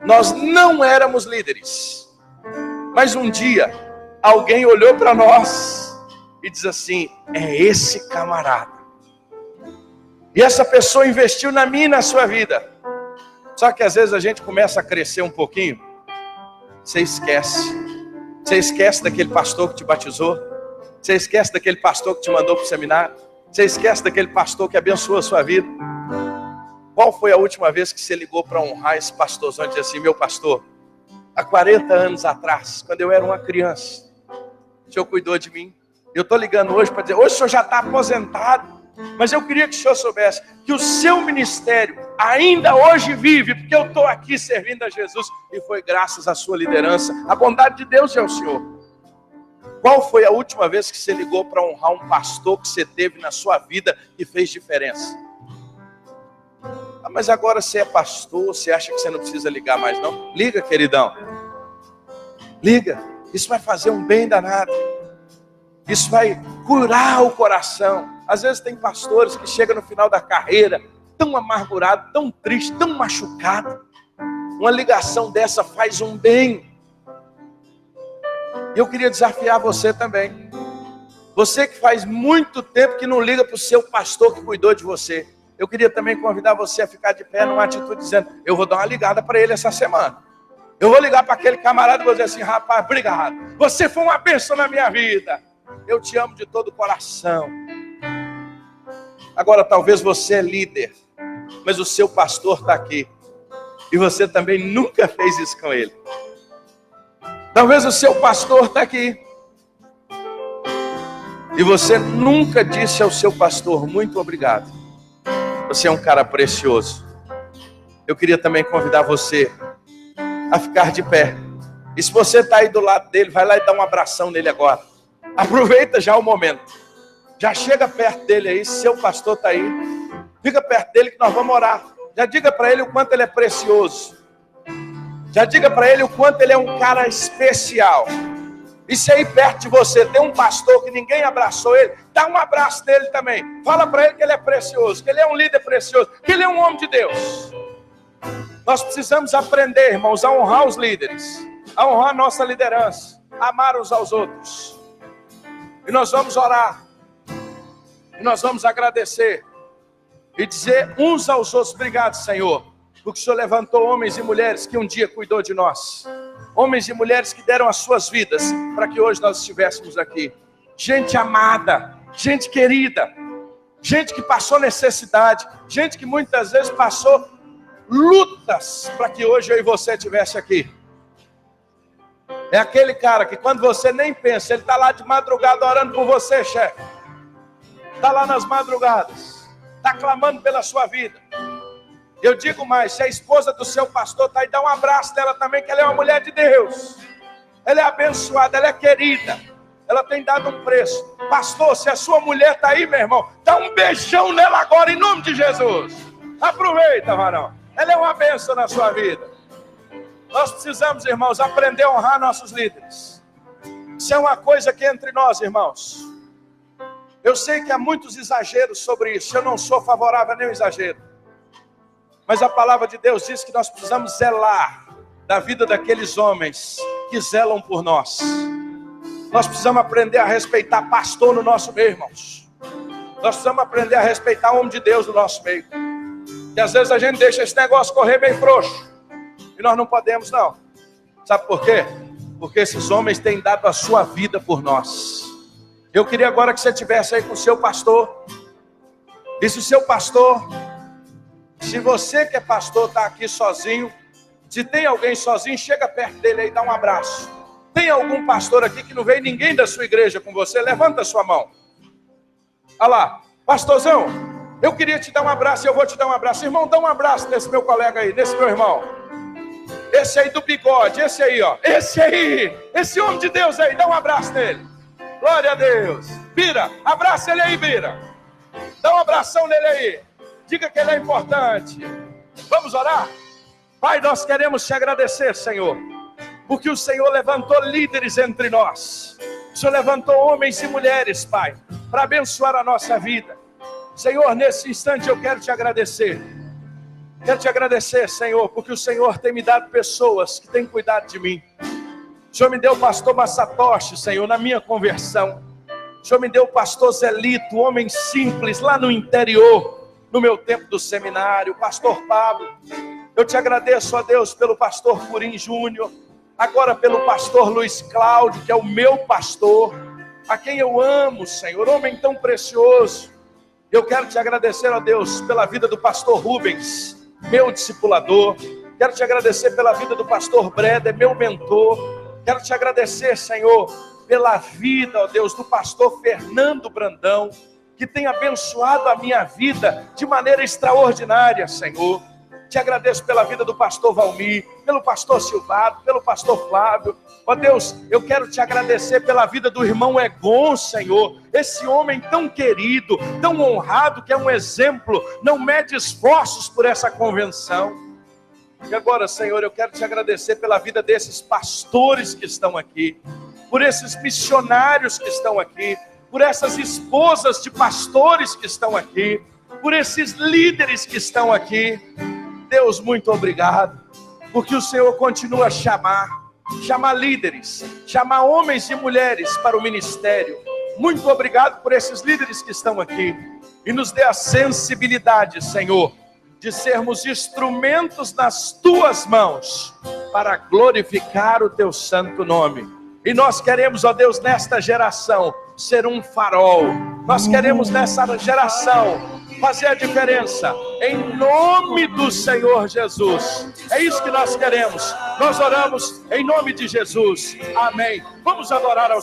nós não éramos líderes. Mas um dia alguém olhou para nós e diz assim: é esse camarada. E essa pessoa investiu na minha e na sua vida. Só que às vezes a gente começa a crescer um pouquinho. Você esquece. Você esquece daquele pastor que te batizou. Você esquece daquele pastor que te mandou para o seminário. Você esquece daquele pastor que abençoou a sua vida. Qual foi a última vez que você ligou para honrar esse pastorzão e dizer assim: meu pastor, há 40 anos atrás, quando eu era uma criança, o senhor cuidou de mim. Eu estou ligando hoje para dizer: hoje o senhor já está aposentado, mas eu queria que o senhor soubesse que o seu ministério ainda hoje vive, porque eu estou aqui servindo a Jesus, e foi graças à sua liderança. A bondade de Deus é o senhor. Qual foi a última vez que você ligou para honrar um pastor que você teve na sua vida e fez diferença? Ah, mas agora você é pastor, você acha que você não precisa ligar mais não? Liga, queridão. Liga. Isso vai fazer um bem danado. Isso vai curar o coração. Às vezes tem pastores que chegam no final da carreira tão amargurado, tão triste, tão machucado. Uma ligação dessa faz um bem. E eu queria desafiar você também. Você que faz muito tempo que não liga para o seu pastor que cuidou de você. Eu queria também convidar você a ficar de pé numa atitude dizendo: eu vou dar uma ligada para ele essa semana. Eu vou ligar para aquele camarada e vou dizer assim: rapaz, obrigado. Você foi uma bênção na minha vida. Eu te amo de todo o coração. Agora, talvez você é líder, mas o seu pastor está aqui. E você também nunca fez isso com ele. Talvez o seu pastor está aqui. E você nunca disse ao seu pastor: muito obrigado. Você é um cara precioso. Eu queria também convidar você a ficar de pé. E se você está aí do lado dele, vai lá e dá um abração nele agora. Aproveita já o momento. Já chega perto dele aí, seu pastor está aí. Fica perto dele que nós vamos orar. Já diga para ele o quanto ele é precioso. Já diga para ele o quanto ele é um cara especial. E se aí perto de você tem um pastor que ninguém abraçou ele, Dá um abraço nele também. Fala para ele que ele é precioso, que ele é um líder precioso, que ele é um homem de Deus. Nós precisamos aprender, irmãos, a honrar os líderes, a honrar a nossa liderança, a amar uns aos outros. E nós vamos orar, e nós vamos agradecer, e dizer uns aos outros: obrigado, Senhor, porque o Senhor levantou homens e mulheres que um dia cuidou de nós. Homens e mulheres que deram as suas vidas para que hoje nós estivéssemos aqui. Gente amada, gente querida, gente que passou necessidade, gente que muitas vezes passou lutas para que hoje eu e você estivesse aqui. É aquele cara que quando você nem pensa, ele está lá de madrugada orando por você, chefe. Está lá nas madrugadas, está clamando pela sua vida. Eu digo mais, se a esposa do seu pastor está aí, dá um abraço nela também, que ela é uma mulher de Deus. Ela é abençoada, ela é querida. Ela tem dado um preço. Pastor, se a sua mulher está aí, meu irmão, dá um beijão nela agora, em nome de Jesus. Aproveita, varão. Ela é uma bênção na sua vida. Nós precisamos, irmãos, aprender a honrar nossos líderes. Isso é uma coisa que é entre nós, irmãos. Eu sei que há muitos exageros sobre isso. Eu não sou favorável a nenhum exagero. Mas a palavra de Deus diz que nós precisamos zelar da vida daqueles homens que zelam por nós. Nós precisamos aprender a respeitar pastor no nosso meio, irmãos. Nós precisamos aprender a respeitar o homem de Deus no nosso meio. E às vezes a gente deixa esse negócio correr bem frouxo. E nós não podemos, não. Sabe por quê? Porque esses homens têm dado a sua vida por nós. Eu queria agora que você estivesse aí com o seu pastor. E se o seu pastor... Se você que é pastor está aqui sozinho, se tem alguém sozinho, chega perto dele aí e dá um abraço. Tem algum pastor aqui que não veio ninguém da sua igreja com você? Levanta a sua mão. Olha lá, pastorzão, eu queria te dar um abraço e eu vou te dar um abraço. Irmão, dá um abraço nesse meu colega aí, nesse meu irmão. Esse aí do bigode, esse aí, ó. Esse aí, esse homem de Deus aí, dá um abraço nele. Glória a Deus. Bira, abraça ele aí, Bira. Dá um abração nele aí. Diga que ele é importante. Vamos orar? Pai, nós queremos te agradecer, Senhor, porque o Senhor levantou líderes entre nós. O Senhor levantou homens e mulheres, Pai, para abençoar a nossa vida. Senhor, nesse instante eu quero te agradecer. Quero te agradecer, Senhor, porque o Senhor tem me dado pessoas que têm cuidado de mim. O Senhor me deu o pastor Massatoshi, Senhor, na minha conversão. O Senhor me deu o pastor Zelito, homem simples, lá no interior, no meu tempo do seminário, o pastor Pablo. Eu te agradeço, ó Deus, pelo pastor Purim Júnior, agora pelo pastor Luiz Cláudio, que é o meu pastor, a quem eu amo, Senhor, homem tão precioso. Eu quero te agradecer, ó Deus, pela vida do pastor Rubens, meu discipulador. Quero te agradecer pela vida do pastor Breder, meu mentor. Quero te agradecer, Senhor, pela vida, ó Deus, do pastor Fernando Brandão, que tem abençoado a minha vida de maneira extraordinária, Senhor. Te agradeço pela vida do pastor Valmir, pelo pastor Silvado, pelo pastor Flávio. Ó Deus, eu quero te agradecer pela vida do irmão Egon, Senhor. Esse homem tão querido, tão honrado, que é um exemplo, não mede esforços por essa convenção. E agora, Senhor, eu quero te agradecer pela vida desses pastores que estão aqui, por esses missionários que estão aqui, por essas esposas de pastores que estão aqui, por esses líderes que estão aqui. Deus, muito obrigado, porque o Senhor continua a chamar líderes, chamar homens e mulheres para o ministério. Muito obrigado por esses líderes que estão aqui, e nos dê a sensibilidade, Senhor, de sermos instrumentos nas tuas mãos, para glorificar o teu santo nome. E nós queremos, ó Deus, nesta geração, ser um farol. Nós queremos nessa geração fazer a diferença, em nome do Senhor Jesus. É isso que nós queremos. Nós oramos em nome de Jesus. Amém. Vamos adorar ao